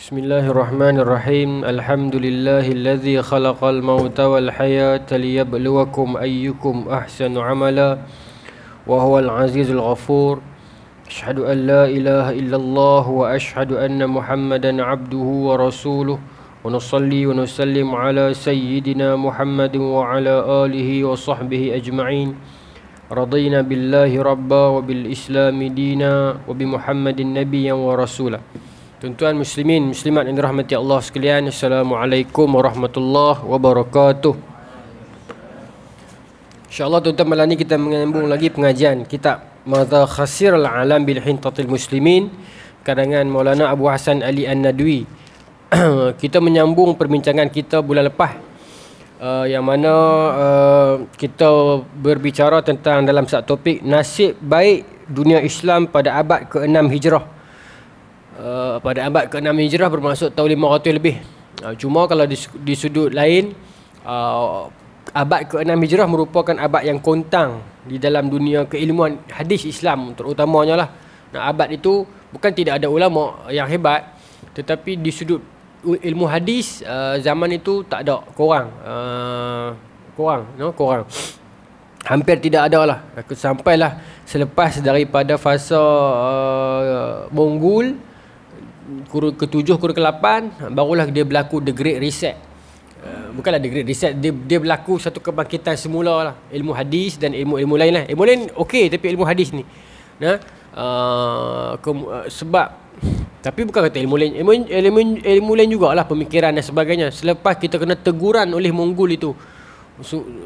Bismillahirrahmanirrahim. Alhamdulillahilladzi khalaqal mauta wal hayata liyabluwakum ayyukum ahsanu amala wa huwal azizul ghafur. Asyhadu an la ilaha illallah wa asyhadu anna Muhammadan abduhu wa rasuluh. Wa nusalli wa nusallim ala sayyidina Muhammadin wa ala alihi wa sahbihi ajma'in. Radina billahi rabba wa bil islami dina wa bi Muhammadin nabiyyan wa rasulah. Tuan-tuan muslimin, muslimat yang dirahmati Allah sekalian, Assalamualaikum warahmatullahi wabarakatuh. InsyaAllah tuan-tuan, malam ni kita menyambung lagi pengajian kitab Madza Khasiral Alam bil Hintatil Muslimin karangan Maulana Abu Hasan Ali An-Nadwi. Kita menyambung perbincangan kita bulan lepas, yang mana kita berbicara tentang dalam satu topik nasib baik dunia Islam pada abad ke-6 Hijrah. Pada abad ke-6 Hijrah bermaksud tahun 500 lebih. Cuma kalau di sudut lain, abad ke-6 Hijrah merupakan abad yang kontang di dalam dunia keilmuan hadis Islam terutamanya lah. Abad itu bukan tidak ada ulama yang hebat, tetapi di sudut ilmu hadis zaman itu tak ada, kurang. Hampir tidak ada lah. Sampailah selepas daripada fasa Mongol, kurun ke-7, kurun ke-8, barulah dia berlaku The Great Reset. Bukanlah The Great Reset, dia berlaku satu kebangkitan semula lah. Ilmu hadis dan ilmu-ilmu lain lah. Ilmu lain okey, tapi ilmu hadis ni sebab, tapi bukan kata ilmu lain, ilmu lain jugalah, pemikiran dan sebagainya. Selepas kita kena teguran oleh Mongol itu,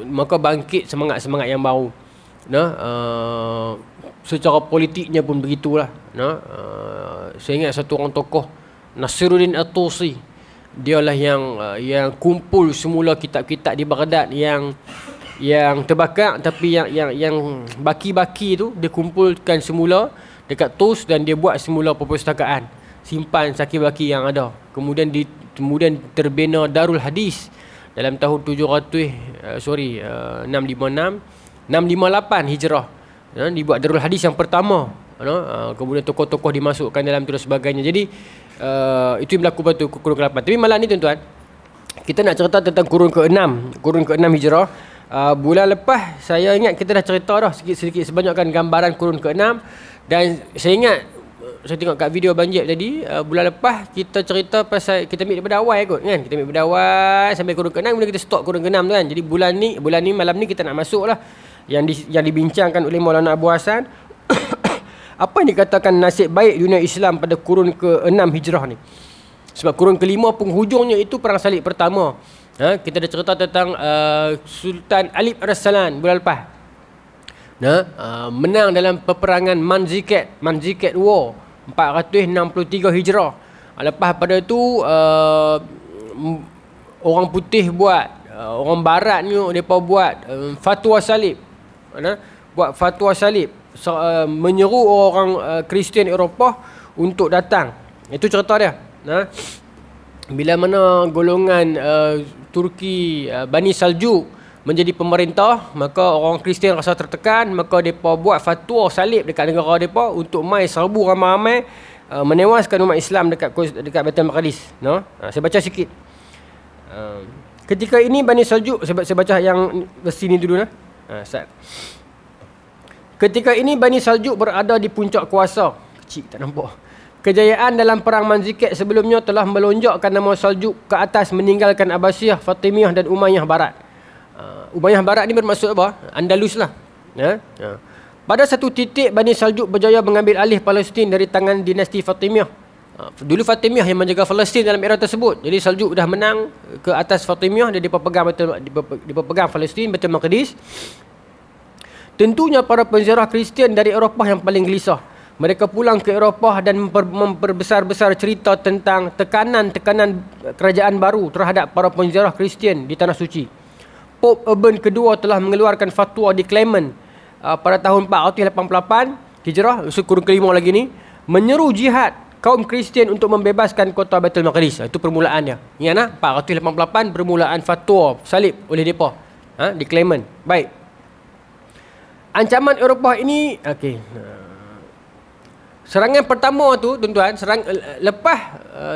maka bangkit semangat-semangat yang baru. Secara politiknya pun begitulah. Saya ingat satu orang tokoh, Nasiruddin At-Tusi. Dialah yang kumpul semula kitab-kitab di Baghdad yang terbakar, tapi yang baki-baki tu dia kumpulkan semula dekat Tus, dan dia buat semula perpustakaan, simpan saki-baki yang ada. Kemudian terbina Darul Hadis dalam tahun 658 Hijrah. Dibuat Darul Hadis yang pertama. Kemudian tokoh-tokoh dimasukkan dalam tu dan sebagainya. Jadi itu yang berlaku pada kurun ke-8. Tapi malam ni tuan-tuan, kita nak cerita tentang kurun ke-6 Hijrah. Bulan lepas saya ingat kita dah cerita dah sedikit sebanyakkan gambaran kurun ke-6. Dan saya ingat, saya tengok kat video Banjib tadi, bulan lepas kita cerita pasal, kita ambil daripada awal kot kan. Kita ambil daripada awal sampai kurun ke-6, kemudian kita stop kurun ke-6 tu kan. Jadi bulan ni malam ni kita nak masuk lah yang dibincangkan oleh Maulana Abu Hasan. Apa yang dikatakan nasib baik dunia Islam pada kurun ke-6 Hijrah ni? Sebab kurun ke-5 penghujungnya itu perang salib pertama. Kita dah cerita tentang Sultan Alip Arsalan bulan lepas. Menang dalam peperangan Manzikat War 463 Hijrah. Lepas pada tu orang putih buat, orang barat ni mereka buat fatwa salib. Buat fatwa salib, menyeru orang Kristian Eropah untuk datang. Itu cerita dia. Bila mana golongan Turki, Bani Saljuk menjadi pemerintah, maka orang Kristian rasa tertekan, maka mereka buat fatwa salib dekat negara mereka untuk mai serbu ramai-ramai, menewaskan umat Islam dekat Baitul Maqdis. Saya baca sikit. Ketika ini Bani Saljuk, saya baca yang versi ni dulu. Ketika ini Bani Saljuk berada di puncak kuasa. Kecil tak nampak. Kejayaan dalam perang Manzikat sebelumnya telah melonjakkan nama Saljuk ke atas, meninggalkan Abbasiyah, Fatimiyah dan Umayyah Barat. Umayyah Barat ni bermaksud apa? Andalus lah. Pada satu titik Bani Saljuk berjaya mengambil alih Palestin dari tangan dinasti Fatimiyah. Dulu Fatimiyah yang menjaga Palestin dalam era tersebut. Jadi Saljuk dah menang ke atas Fatimiyah, dan dia pegang Palestin, Baitul Maqdis. Tentunya para penziarah Kristian dari Eropah yang paling gelisah. Mereka pulang ke Eropah dan memperbesar-besar cerita tentang tekanan kerajaan baru terhadap para penziarah Kristian di Tanah Suci. Pope Urban II telah mengeluarkan fatwa di Clement pada tahun 488 Hijrah, kurun ke-5 lagi ni, menyeru jihad kaum Kristian untuk membebaskan kota Baitul Maqdis. Itu permulaannya. Ingat 488 permulaan fatwa salib oleh mereka di Clement. Baik. Ancaman Eropah ini, serangan pertama tu tuan-tuan, lepas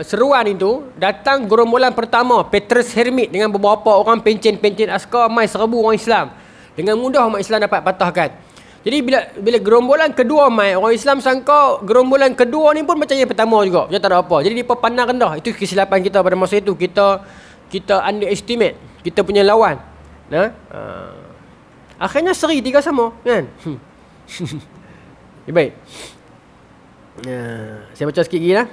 seruan itu, datang gerombolan pertama Petrus Hermit dengan beberapa orang pencen-pencen askar mai serbu orang Islam. Dengan mudah umat Islam dapat patahkan. Jadi bila gerombolan kedua mai, orang Islam sangka gerombolan kedua ni pun macam yang pertama juga. Dia tak ada apa. Jadi dia pandang rendah. Itu kesilapan kita pada masa itu. Kita underestimate kita punya lawan. Nah, akhirnya seri 3 sama, kan? Baik. Saya baca sikit lagi lah.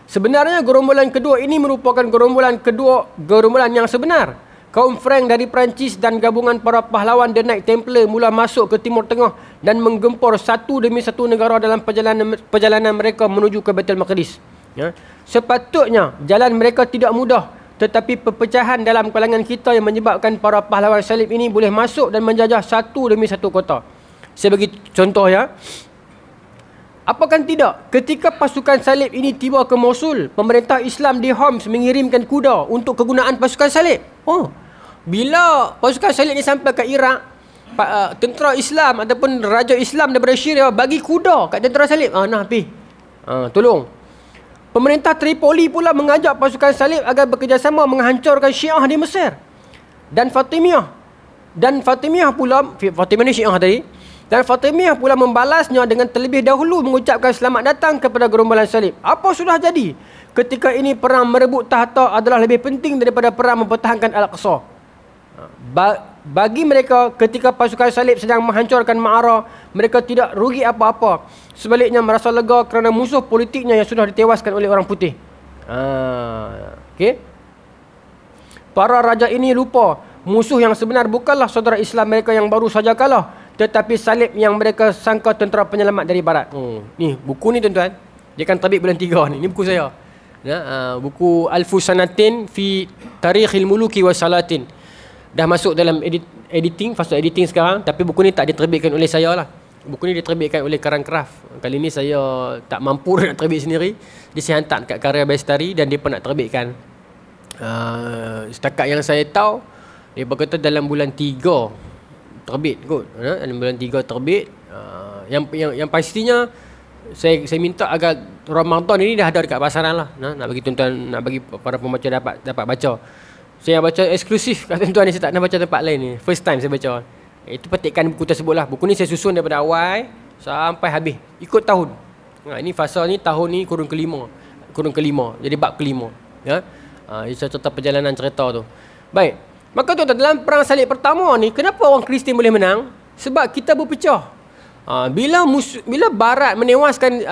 Sebenarnya gerombolan kedua ini merupakan gerombolan yang sebenar. Kaum Frank dari Perancis dan gabungan para pahlawan The Knight Templar mula masuk ke Timur Tengah dan menggempur satu demi satu negara dalam perjalanan mereka menuju ke Baitul Maqdis. Ya. Sepatutnya jalan mereka tidak mudah, tetapi perpecahan dalam kalangan kita yang menyebabkan para pahlawan salib ini boleh masuk dan menjajah satu demi satu kota. Saya bagi contoh ya. Apakah tidak, ketika pasukan salib ini tiba ke Mosul, pemerintah Islam di Homs mengirimkan kuda untuk kegunaan pasukan salib. Bila pasukan salib ini sampai ke Iraq, tentera Islam ataupun raja Islam daripada Syria bagi kuda kat tentera salib. Tolong. Pemerintah Tripoli pula mengajak pasukan salib agar bekerjasama menghancurkan Syiah di Mesir. Dan Fatimiyah ni Syiah tadi. Dan Fatimiyah pula membalasnya dengan terlebih dahulu mengucapkan selamat datang kepada gerombolan salib. Apa sudah jadi? Ketika ini perang merebut tahta adalah lebih penting daripada perang mempertahankan Al-Aqsa. Bagi mereka, ketika pasukan salib sedang menghancurkan Ma'ara, mereka tidak rugi apa-apa. Sebaliknya merasa lega kerana musuh politiknya yang sudah ditewaskan oleh orang putih. Okay. Para raja ini lupa, musuh yang sebenar bukanlah saudara Islam mereka yang baru saja kalah, tetapi salib yang mereka sangka tentera penyelamat dari barat. Ni buku ni tuan-tuan, dia kan terbit bulan 3 ni. Ni buku saya. Buku Alfu Sanatin fi Tarikhil Muluki wa Salatin. Dah masuk dalam fasa editing sekarang, tapi buku ni tak diterbitkan oleh saya lah. Buku ni diterbitkan oleh Karang Craft. Kali ni saya tak mampu nak terbit sendiri. Dia saya hantar kat Karya Bestari dan dia pun nak terbitkan. Setakat yang saya tahu, dia berkata dalam bulan 3 terbit kot. Dalam bulan 3 terbit. Yang pastinya saya minta agar Ramadan ini dah ada dekat pasaran lah. Nak bagi tuan-tuan, nak bagi para pembaca dapat baca. Saya baca eksklusif kat tuan-tuan ni, saya tak nak baca tempat lain ni. First time saya baca. Itu petikan buku tersebut lah. Buku ni saya susun daripada awal sampai habis. Ikut tahun. Ini fasa ni, tahun ni kurun kelima. Jadi bab kelima. Ya. Ini cerita perjalanan cerita tu. Baik. Maka tuan-tuan, dalam perang salib pertama ni, kenapa orang Kristian boleh menang? Sebab kita berpecah. Bila Barat menewaskan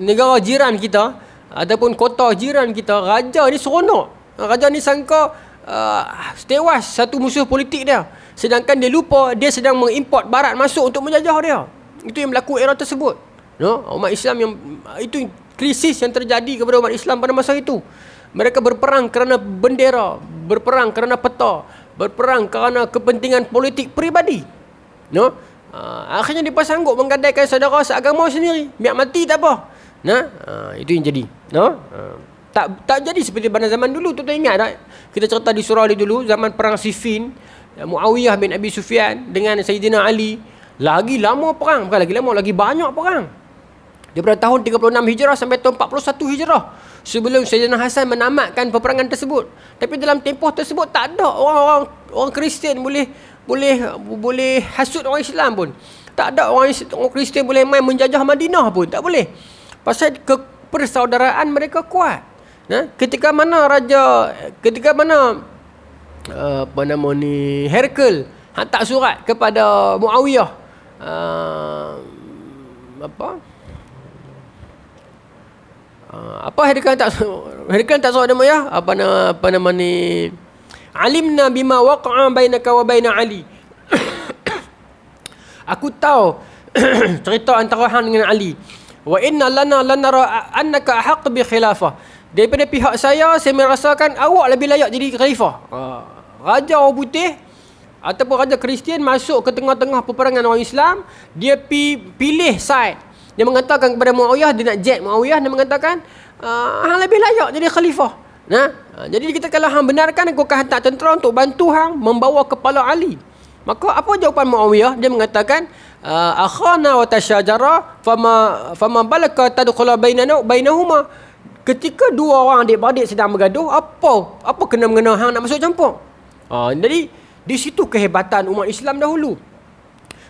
negara jiran kita ataupun kota jiran kita, raja ni seronok. Raja ni sangka tewas satu musuh politik dia. Sedangkan dia lupa dia sedang mengimport Barat masuk untuk menjajah dia. Itu yang berlaku era tersebut. Umat Islam yang itu krisis yang terjadi kepada umat Islam pada masa itu. Mereka berperang kerana bendera, berperang kerana peta, berperang kerana kepentingan politik peribadi. Akhirnya dia sanggup menggadaikan saudara seagama sendiri. Biar mati tak apa. Itu yang jadi. Tak jadi seperti pada zaman dulu. Tuan-tuan ingat tak? Kita cerita di surah ni dulu, zaman perang Siffin, Muawiyah bin Abi Sufyan dengan Sayyidina Ali. Lagi lama perang, bukan lagi lama, lagi banyak perang. Daripada tahun 36 Hijrah sampai tahun 41 Hijrah. Sebelum Sayyidina Hasan menamatkan peperangan tersebut. Tapi dalam tempoh tersebut tak ada orang Kristian boleh hasut orang Islam pun. Tak ada orang Kristian boleh main menjajah Madinah pun. Tak boleh. Pasal persaudaraan mereka kuat. Ketika mana Herkel hantar surat kepada Muawiyah, Herkel tak surat nama ya? Alimna bima waqa'a bainaka wa baina Ali. Aku tahu cerita antara hang dengan Ali. Wa inna lana lanara annaka ahaq bi khilafah. Daripada pihak saya merasakan awak lebih layak jadi khalifah. Raja orang putih ataupun raja Kristian masuk ke tengah-tengah peperangan orang Islam, dia pilih side. Dia mengatakan kepada Muawiyah, dia nak jet Muawiyah, dia mengatakan hang lebih layak jadi khalifah. Jadi kita kalau hang benarkan, aku akan hantar tentera untuk bantu hang membawa kepala Ali. Maka apa jawapan Muawiyah? Dia mengatakan akhana wa tashajara fama balaka tadkhula bainahuma. Ketika dua orang adik-beradik sedang bergaduh, apa kena-mengena hang nak masuk campur? Jadi di situ kehebatan umat Islam dahulu.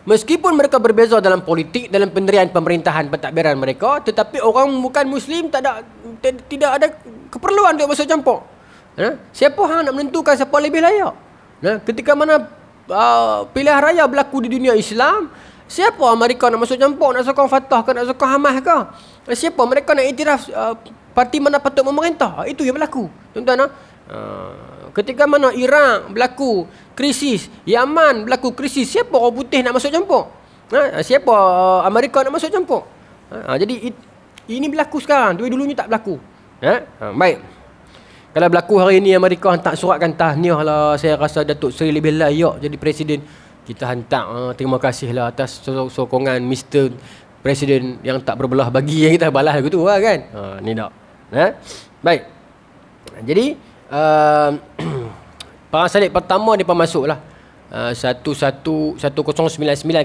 Meskipun mereka berbeza dalam politik, dalam pendirian pemerintahan pentadbiran mereka, tetapi orang bukan Muslim tidak ada keperluan untuk masuk campur. Siapa hang nak menentukan siapa lebih layak? Ketika mana pilihan raya berlaku di dunia Islam, siapa mereka nak masuk campur, nak sokong Fatah ke, nak sokong Hamas ke? Siapa mereka nak iktiraf parti mana patut memerintah? Itu yang berlaku, tuan-tuan. Ketika mana Iraq berlaku krisis, Yaman berlaku krisis, siapa orang putih nak masuk campur? Siapa Amerika nak masuk campur? Jadi ini berlaku sekarang, dulunya tak berlaku. Baik. Kalau berlaku hari ini Amerika hantar suratkan tahniah lah, saya rasa Datuk Seri lebih layak jadi presiden. Kita hantar terima kasih lah atas sokongan Mr. Presiden yang tak berbelah bagi, yang kita balas begitu lah kan. Ni tak. Baik. Jadi perang salib pertama dia masuklah 1099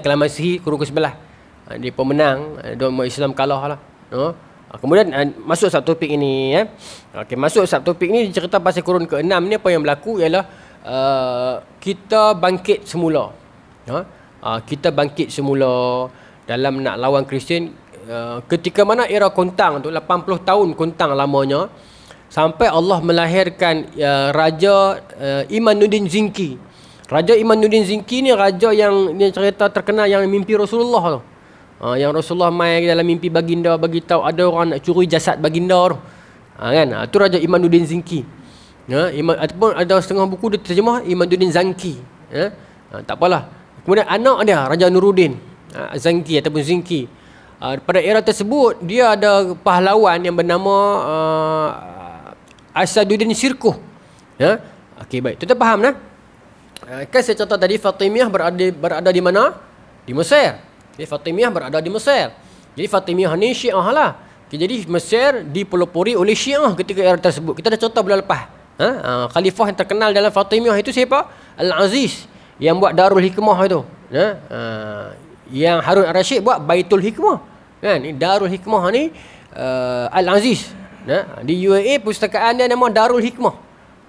kalau Masihi kurung ke-11. Dia pemenang, umat Islam kalah lah. Kemudian masuk subtopik ini masuk subtopik ni cerita pasal kurun ke-6 ni. Apa yang berlaku ialah kita bangkit semula. Kita bangkit semula dalam nak lawan Kristian. Ketika mana era Kuntang tu 80 tahun Kuntang lamanya, sampai Allah melahirkan Raja Imanuddin Zinki. Raja Imanuddin Zinki ni raja yang ni cerita terkenal yang mimpi Rasulullah tu. Yang Rasulullah mai dalam mimpi baginda bagi tahu ada orang nak curi jasad baginda tu. Kan? Tu Raja Imanuddin Zinki. Ataupun ada setengah buku dia terjemah Imanuddin Zanki. Tak apalah. Kemudian anak dia Raja Nuruddin Zanki ataupun Zinki. Pada era tersebut dia ada pahlawan yang bernama Asaduddin Syirkuh. Okey, baik. Tuan-tuan faham nah? Kan saya cerita tadi Fatimiyah berada di mana? Di Mesir. Jadi Fatimiyah berada di Mesir. Jadi Fatimiyah ni Syiah lah. Jadi Mesir dipelopori oleh Syiah ketika era tersebut. Kita dah cerita bulan lepas. Khalifah yang terkenal dalam Fatimiyah itu siapa? Al-Aziz yang buat Darul Hikmah itu. Yang Harun Ar-Rasyid buat Baitul Hikmah. Kan? Darul Hikmah ni Al-Aziz. Di UAE pustakaan dia nama Darul Hikmah.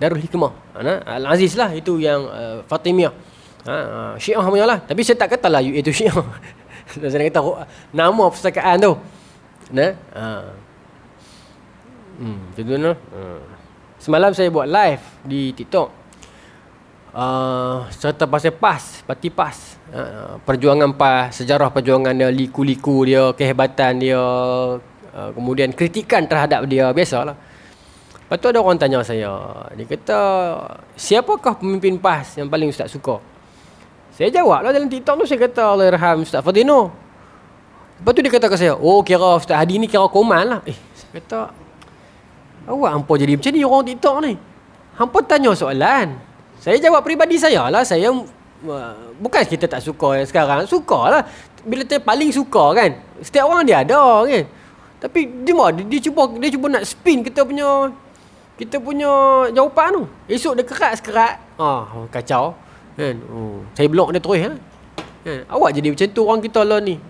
Darul Hikmah. Al-Aziz lah itu yang Fatimiyah. Syiah punya lah. Tapi saya tak katalah UAE itu Syiah. Saya kata nama pustakaan tu. Semalam saya buat live di TikTok. Cerita pasal PAS, parti PAS. Perjuangan PAS, sejarah perjuangan dia, liku-liku dia, kehebatan dia, kemudian kritikan terhadap dia, biasalah. Lepas tu ada orang tanya saya, dia kata, siapakah pemimpin PAS yang paling Ustaz suka? Saya jawab lah dalam TikTok tu, saya kata Allahyarham Ustaz Fadino. Lepas tu dia kata ke saya, oh kira Ustaz Hadi ni kira koman lah. Saya kata, awak hampa jadi macam ni orang TikTok ni. Hampa tanya soalan, saya jawab peribadi saya lah. Saya bukan kita tak suka yang sekarang, suka lah. Bila dia paling suka kan, setiap orang dia ada kan. Tapi dia cuba nak spin kita punya jawapan tu. Esok dia kerat sekerat. Kacau kan. Saya blok dia terus kan. Awak jadi macam tu orang kita lah ni.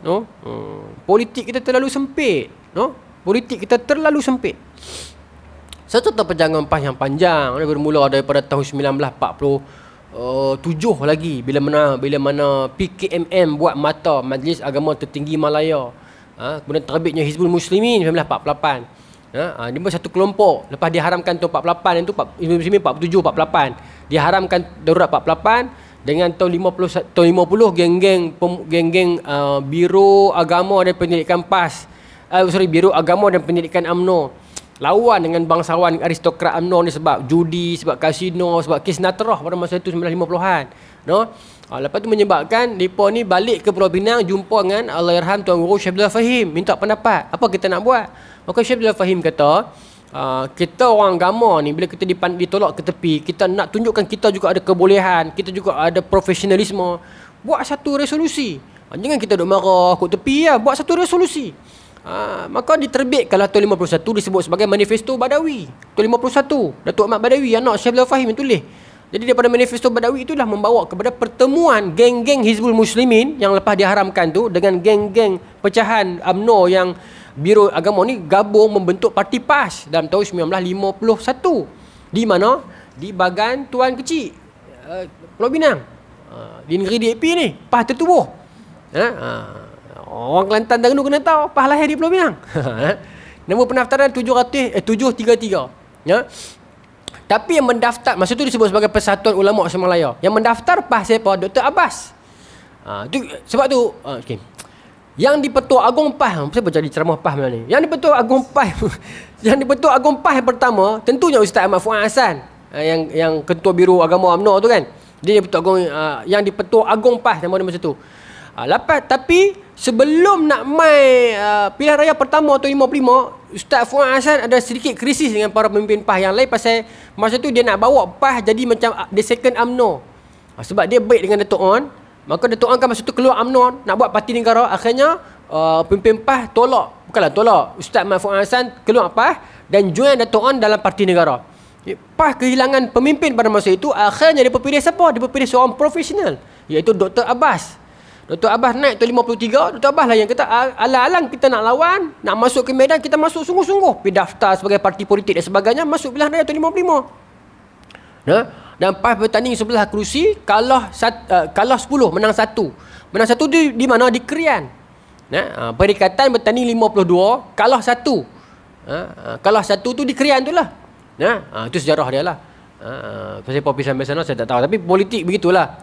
Politik kita terlalu sempit. Politik kita terlalu sempit. Saya cerita perjalanan PAS yang panjang. Dia bermula daripada tahun 1947 lagi. Bila mana PKMM buat mata Majlis Agama Tertinggi Malaya. Kemudian terbitnya Hizbul Muslimin 1948. Dia pun satu kelompok. Lepas diharamkan tahun 48 itu Hizbul Muslimin 47 48. Diharamkan darurat 48 dengan tahun 50 geng-geng Biro Agama dan Pendidikan PAS. Biro Agama dan Pendidikan UMNO lawan dengan bangsawan aristokrat UMNO ni sebab judi, sebab kasino, sebab kes Natrah pada masa itu 1950-an. Lepas tu menyebabkan mereka ni balik ke Pulau Pinang, jumpa dengan Allahyarham Tuan Guru Syekh Abdullah Fahim, minta pendapat apa kita nak buat. Maka Syekh Abdullah Fahim kata, kita orang agama ni bila kita ditolak ke tepi, kita nak tunjukkan kita juga ada kebolehan, kita juga ada profesionalisme, buat satu resolusi. Jangan kita duk marah kat tepi lah, buat satu resolusi. Maka diterbitkanlah tahun 51 disebut sebagai Manifesto Badawi. Tahun 51 Datuk Ahmad Badawi, anak Syekh Abdul Fahim tulis. Jadi daripada manifesto Badawi itulah membawa kepada pertemuan geng-geng Hizbul Muslimin yang lepas diharamkan tu dengan geng-geng pecahan UMNO yang Biro Agama ni gabung membentuk Parti PAS dalam tahun 1951. Di mana? Di Bagan Tuan Kecil, Pulau Pinang. Di negeri DAP ni, PAS tertubuh. Orang Kelantan Terengganu kena tahu PAS lahir di Pulau Pinang. Nombor pendaftaran 733. Ya. Tapi yang mendaftar, masa tu disebut sebagai Persatuan Ulama Asal Malaya. Yang mendaftar PAS siapa? Dr. Abbas. Sebab tu okay. Yang di-Pertua Agong PAS, saya berjadi ceramah PAS malam ni. Yang di-Pertua Agong PAS yang di-Pertua Agong PAS yang pertama, tentunya Ustaz Ahmad Fuad Hassan, yang Ketua Biro Agama UMNO tu kan. Dia di-Pertua Agong, yang di-Pertua Agong PAS nama dia masa tu. Tapi sebelum nak mai pilihan raya pertama tahun 55, Ustaz Fuad Hassan ada sedikit krisis dengan para pemimpin PAS yang lain pasal masa tu dia nak bawa PAS jadi macam the second UMNO. Sebab dia baik dengan Dato' On, maka Dato' On kan masa tu keluar UMNO nak buat parti negara. Akhirnya pemimpin PAS tolak Ustaz Ahmad Fuad Hassan keluar PAS dan join Dato' On dalam parti negara. PAS kehilangan pemimpin pada masa itu. Akhirnya dia pilih siapa? Dia pilih seorang profesional, iaitu Dr. Abbas. Dr. Abbas naik tahun 53. Dr. Abbas lah yang kata alang-alang kita nak lawan, nak masuk ke medan, kita masuk sungguh-sungguh. Pergi daftar sebagai parti politik dan sebagainya, masuk pilihan raya tahun 55. Dan PAS bertanding 11 kerusi, kalah 10, menang 1. Menang 1 di mana? Di Krian. Perikatan bertanding 52, kalah 1. Kalah 1 tu di Krian tu lah. Itu sejarah dia lah. Pasal populisasi sampai sana saya tak tahu, tapi politik begitulah.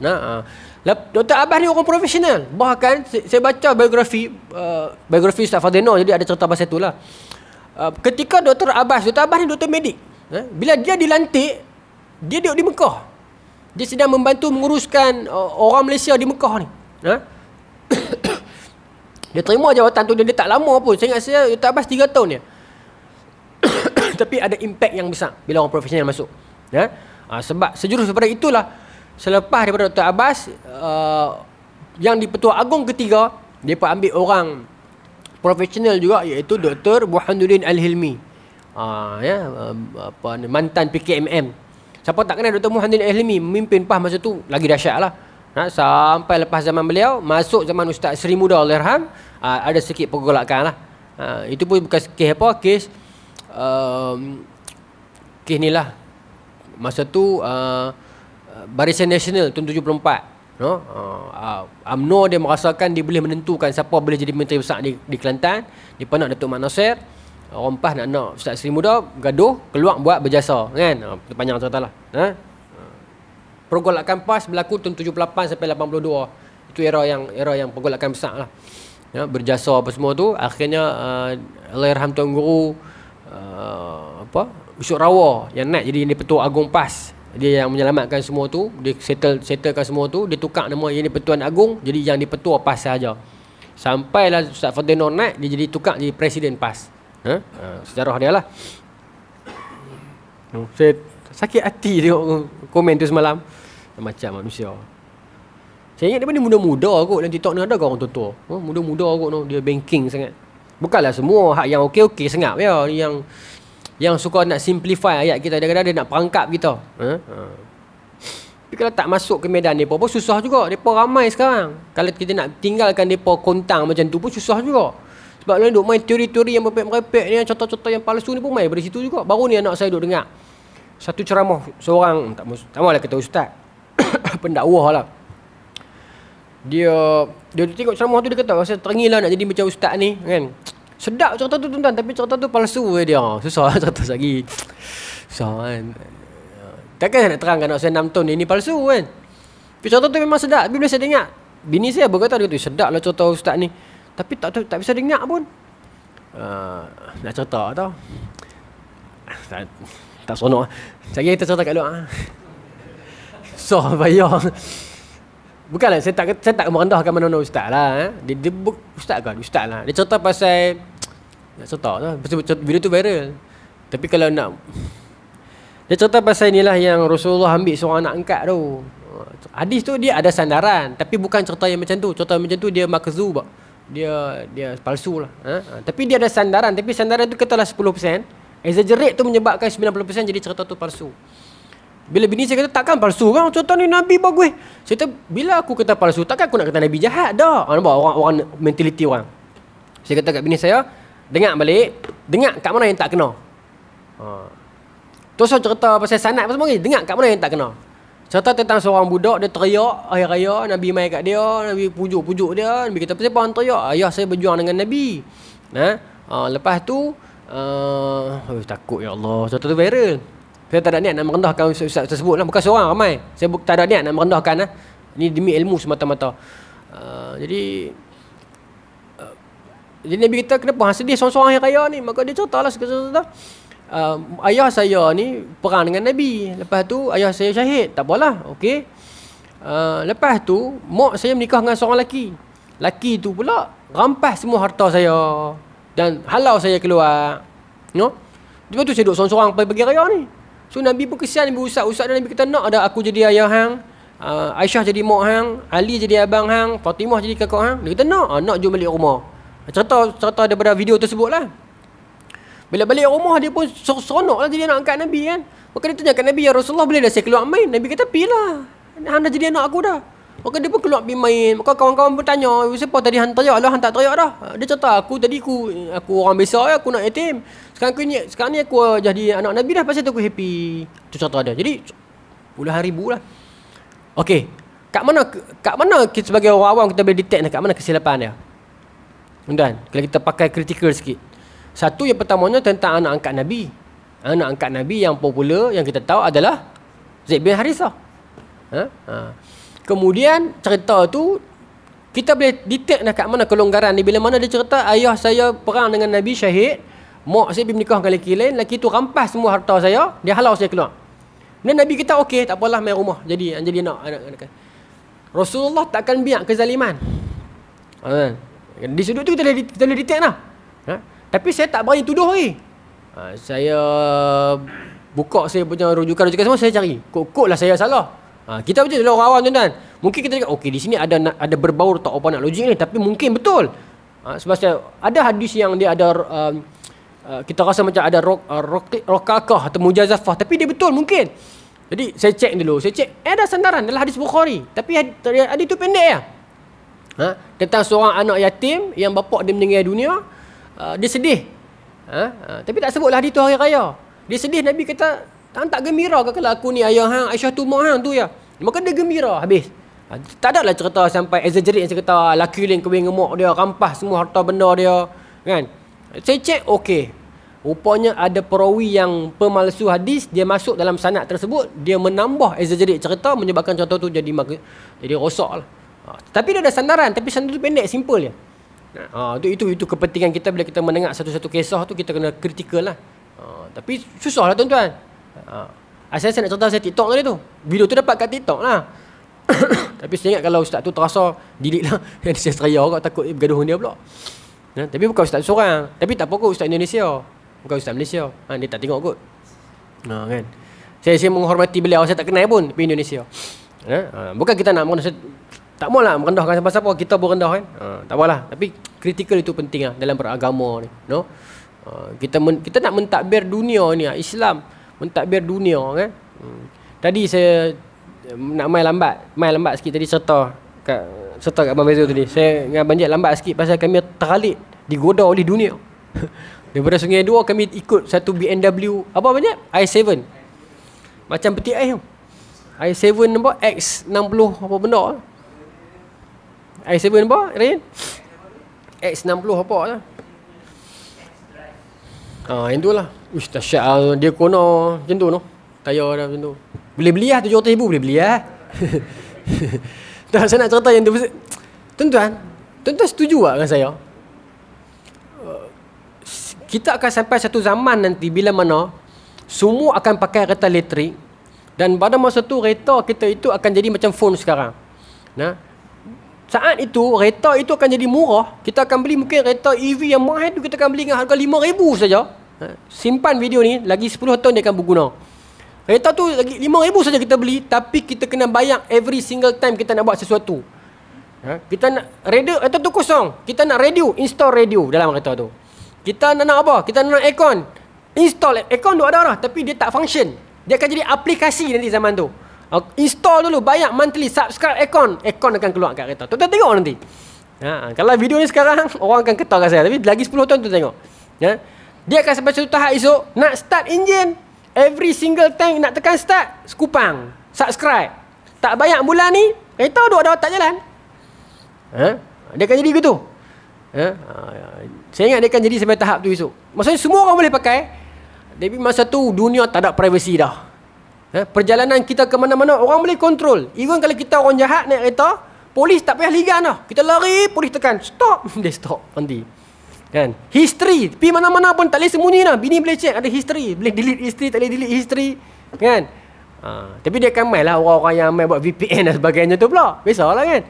Dr. Abbas ni orang profesional. Bahkan saya baca biografi Ustaz Fadeno, jadi ada cerita pasal itulah. Ketika Dr. Abbas ni doktor medik. Bila dia dilantik, dia duduk di Mekah. Dia sedang membantu menguruskan orang Malaysia di Mekah ni. Dia terima jawatan tu, dia tak lama pun. Saya ingat saya Dr. Abbas 3 tahun dia. Tapi ada impak yang besar bila orang profesional masuk. Sebab sejurus daripada itulah, selepas daripada Dr. Abbas, yang di-Pertua Agong ketiga, dia ambil orang profesional juga, iaitu Dr. Burhanuddin Al-Hilmi, mantan PKMM. Siapa tak kenal Dr. Burhanuddin Al-Hilmi, memimpin PAS masa tu lagi dahsyat lah. Sampai lepas zaman beliau, masuk zaman Ustaz Seri Muda Allahyarham, ada sikit pergolakan lah. Itu pun bukan kes apa, kes ni lah. Masa tu Barisan Nasional tahun 74, UMNO dia merasakan dia boleh menentukan siapa boleh jadi menteri besar di Kelantan. Dia pernah Datuk Mat Nasir. Orang PAS nak Ustaz Seri Muda, gaduh, keluar buat berjasa kan. Panjang cerita lah. Pergolakan PAS berlaku tahun 78 sampai 82. Itu era yang pergolakan besar lah. Berjasa apa semua tu. Akhirnya Allahyarham Tuan Guru Usuk Rawa yang naik jadi di-Pertua Agong PAS. Dia yang menyelamatkan semua tu. Dia settlekan semua tu. Dia tukar nama yang di-Pertuan Agong jadi yang di-Pertua PAS sahaja. Sampailah Ustaz Fadeno naik, dia jadi tukar jadi Presiden PAS. Sejarah dia lah. Saya sakit hati tengok komen tu semalam. Macam manusia. Saya ingat dia ni muda-muda kot. Dalam TikTok ni ada ke orang tua-tua? Muda-muda kot no. Dia banking sangat. Bukanlah semua hak yang okey-okey sangat ya. Yang suka nak simplify ayat kita. Kadang-kadang dia nak perangkap kita. Tapi kalau tak masuk ke medan mereka pun susah juga. Mereka ramai sekarang. Kalau kita nak tinggalkan mereka kontang macam tu pun susah juga. Sebab mereka duk main teori-teori yang merepek-merepek ni, contoh-contoh yang palsu ni pun main dari situ juga. Baru ni anak saya duk dengar satu ceramah seorang, tak mahulah kata ustaz, pendakwah lah. Dia tengok ceramah tu, dia kata rasa terengilah nak jadi macam ustaz ni kan. Sedap cerita tu tuan-tuan, tapi cerita tu palsu dia. Susah lah cerita lagi. Susah kan. Takkan saya nak terangkan anak saya 6 tahun ni palsu kan. Tapi cerita tu memang sedap. Tapi bila saya dengar, bini saya berkata, dia kata sedap lah cerita ustaz ni. Tapi tak bisa dengar pun. Nak cerita tau. Tak seronok. Saya kita cerita kat luar. So bayar. Bukanlah saya tak merendahkan mana-mana ustaz lah. Dia ustaz kan? Ustaz lah. Dia cerita pasal, nak cerita lah. Video tu viral. Tapi kalau nak, dia cerita pasal inilah yang Rasulullah ambil seorang anak angkat tu. Hadis tu dia ada sandaran, tapi bukan cerita yang macam tu. Cerita macam tu dia makzub. Dia palsu lah. Tapi dia ada sandaran. Tapi sandaran tu katalah 10%. Exaggerate tu menyebabkan 90% jadi cerita tu palsu. Bila bini saya kata takkan palsu kan, contoh ni Nabi bagus. Saya kata bila aku kata palsu, takkan aku nak kata Nabi jahat dah. Nampak orang mentaliti orang. Saya kata kat bini saya, dengar balik, dengar kat mana yang tak kena. Terus saya cerita pasal sanad pasal lagi, dengar kat mana yang tak kena. Cerita tentang seorang budak, dia teriak hari raya, Nabi mai kat dia, Nabi pujuk-pujuk dia, Nabi kata pasal apa teriak? Ayah saya berjuang dengan Nabi. Lepas tu takut ya Allah, cerita tu viral. Saya tak ada niat nak merendahkan ustaz tersebut lah. Bukan seorang, ramai. Saya tak ada niat nak merendahkan lah. Ini demi ilmu semata-mata. Jadi Nabi kita kenapa sedih seorang-seorang hari raya ni? Maka dia cerita lah cerita. Ayah saya ni perang dengan Nabi. Lepas tu ayah saya syahid. Tak apalah, okey. Lepas tu mak saya menikah dengan seorang lelaki. Lelaki tu pula rampas semua harta saya dan halau saya keluar. Lepas tu saya duduk seorang-seorang pergi raya ni. So Nabi pun kesian, Nabi usah dan Nabi kata nak ada aku jadi ayah hang, Aisyah jadi mak hang, Ali jadi abang hang, Fatimah jadi kakak hang. Dia kata nak jom balik rumah. Cerita daripada video tersebut lah. Bila balik rumah dia pun seronok lah jadi anak angkat Nabi kan. Maka dia tanya kat Nabi, ya Rasulullah boleh dah saya keluar main? Nabi kata pilah, hang dah jadi anak aku dah. Maka dia pun keluar pergi main. Maka kawan-kawan bertanya, siapa tadi hang teriak lah, hang tak teriak dah. Dia cerita aku tadi aku orang biasa, aku nak yatim. Sekarang ni aku jadi anak Nabi dah, pasal tu aku happy. Itu cerita dia. Jadi puluhan ribu lah. Okey, kat mana kita sebagai orang awam kita boleh detect kat mana kesilapan dia? Tuan, kalau kita pakai critical sikit. Satu yang pertamanya tentang anak angkat Nabi. Anak angkat Nabi yang popular yang kita tahu adalah Zaid bin Harithah. Kemudian cerita tu kita boleh detect kat mana kelonggaran ni. Bila mana dia cerita ayah saya perang dengan Nabi syahid, mak saya pergi menikah dengan lelaki lain, lelaki tu rampas semua harta saya, dia halau saya keluar. Dan Nabi kita okey, tak apalah main rumah. Jadi anak. Rasulullah takkan biar kezaliman. Di sudut tu kita boleh detect lah. Tapi saya tak berani tuduh lagi. Saya buka saya punya rujukan semua saya cari. Kok lah saya salah. Kita macam orang awam tuan-tuan. Mungkin kita cakap okey di sini ada berbaur tak apa nak logik ni, tapi mungkin betul. Sebab ada hadis yang dia ada kita rasa macam ada rokakah atau mujazafah, tapi dia betul mungkin. Jadi saya cek dulu, ada sandaran dalam hadis Bukhari, tapi hadis tu pendek ya. Tentang seorang anak yatim yang bapa dia meninggal dunia, dia sedih. Tapi tak sebutlah hadis tu hari raya. Dia sedih, Nabi kata, hang tak gembira ke kalau aku ni ayah hang, Aisyah tu mak hang tu ya. Maka dia gembira habis. Tak adalah cerita sampai exaggerate yang cerita laki lain kahwin dengan mak dia, rampas semua harta benda dia, kan. Saya cek okey. Rupanya ada perawi yang pemalsu hadis, dia masuk dalam sanad tersebut, dia menambah exaggerate cerita menyebabkan cerita tu jadi rosak lah. Tapi dia ada sandaran, tapi sandaran tu pendek, simple je. Itu kepentingan kita bila kita mendengar satu-satu kisah tu, kita kena kritikal lah. Tapi susah lah tuan-tuan. Saya nak cerita saya TikTok tadi tu. Video tu dapat kat TikTok lah. Tapi saya ingat kalau ustaz tu terasa delete lah. Yang saya seraya orang takut bergaduh dengan dia pula. Tapi bukan ustaz seorang. Tapi tak apa kot, ustaz Indonesia. Bukan ustaz Malaysia. Dia tak tengok kot. Kan. Saya menghormati beliau, saya tak kenal pun di Indonesia. Bukan kita nak tak maulah merendahkan siapa-siapa, kita pun rendah kan. Tak apalah. Tapi kritikal itu penting lah dalam beragama ni. Kita nak mentadbir dunia ni, Islam mentadbir dunia kan. Tadi saya nak main lambat sikit tadi serta kat Abang Faizal tadi. Saya dengan Abang Jad lambat sikit pasal kami terhalit digoda oleh dunia. Daripada Sungai Dua kami ikut satu BMW apa Abang Jad? i7. Macam peti ais tu. i7 apa? X60 apa benda? i7 apa? Rain? X60 apa lah. Yang tu lah. Uish, dahsyat. Dia kono macam tu no. Tayar dah macam tu. Boleh beli lah, 700,000 boleh beli lah. Saya nak cerita yang tu. Tuan-tuan setuju tak dengan saya? Kita akan sampai satu zaman nanti bila mana semua akan pakai kereta elektrik, dan pada masa tu kereta kita itu akan jadi macam phone sekarang. Saat itu kereta itu akan jadi murah. Kita akan beli mungkin kereta EV yang mahal tu kita akan beli dengan harga 5,000 saja. Simpan video ni, lagi 10 tahun dia akan berguna. Kereta tu lagi 5,000 saja kita beli, tapi kita kena bayar every single time kita nak buat sesuatu. Kita nak radio, kereta tu kosong, kita nak radio, install radio dalam kereta tu. Kita nak apa? Kita nak aircon, install aircon tu ada dah, tapi dia tak function. Dia akan jadi aplikasi nanti zaman tu. Install dulu, bayar monthly, subscribe account akan keluar kat kereta. Tuan tengok nanti. Kalau video ni sekarang orang akan ketawa kat saya, tapi lagi 10 tahun tu tengok. Dia akan sampai satu tahap esok nak start enjin, every single time nak tekan start, kupang, subscribe. Tak bayar bulan ni, kereta duduk ada otak jalan. Dia akan jadi gitu. Saya ingat dia akan jadi sampai tahap tu esok. Maksudnya semua orang boleh pakai. Tapi masa tu dunia tak ada privacy dah. Perjalanan kita ke mana-mana orang boleh kontrol. Even kalau kita orang jahat naik kereta, polis tak payah ligan dah. Kita lari, polis tekan stop, dia stop nanti. Kan? History, pergi mana-mana pun tak boleh sembunyi dah. Bini boleh check ada history, boleh delete history, tak boleh delete history. Kan? Tapi dia akan main lah orang-orang yang main buat VPN dan sebagainya tu pula. Biasalah kan.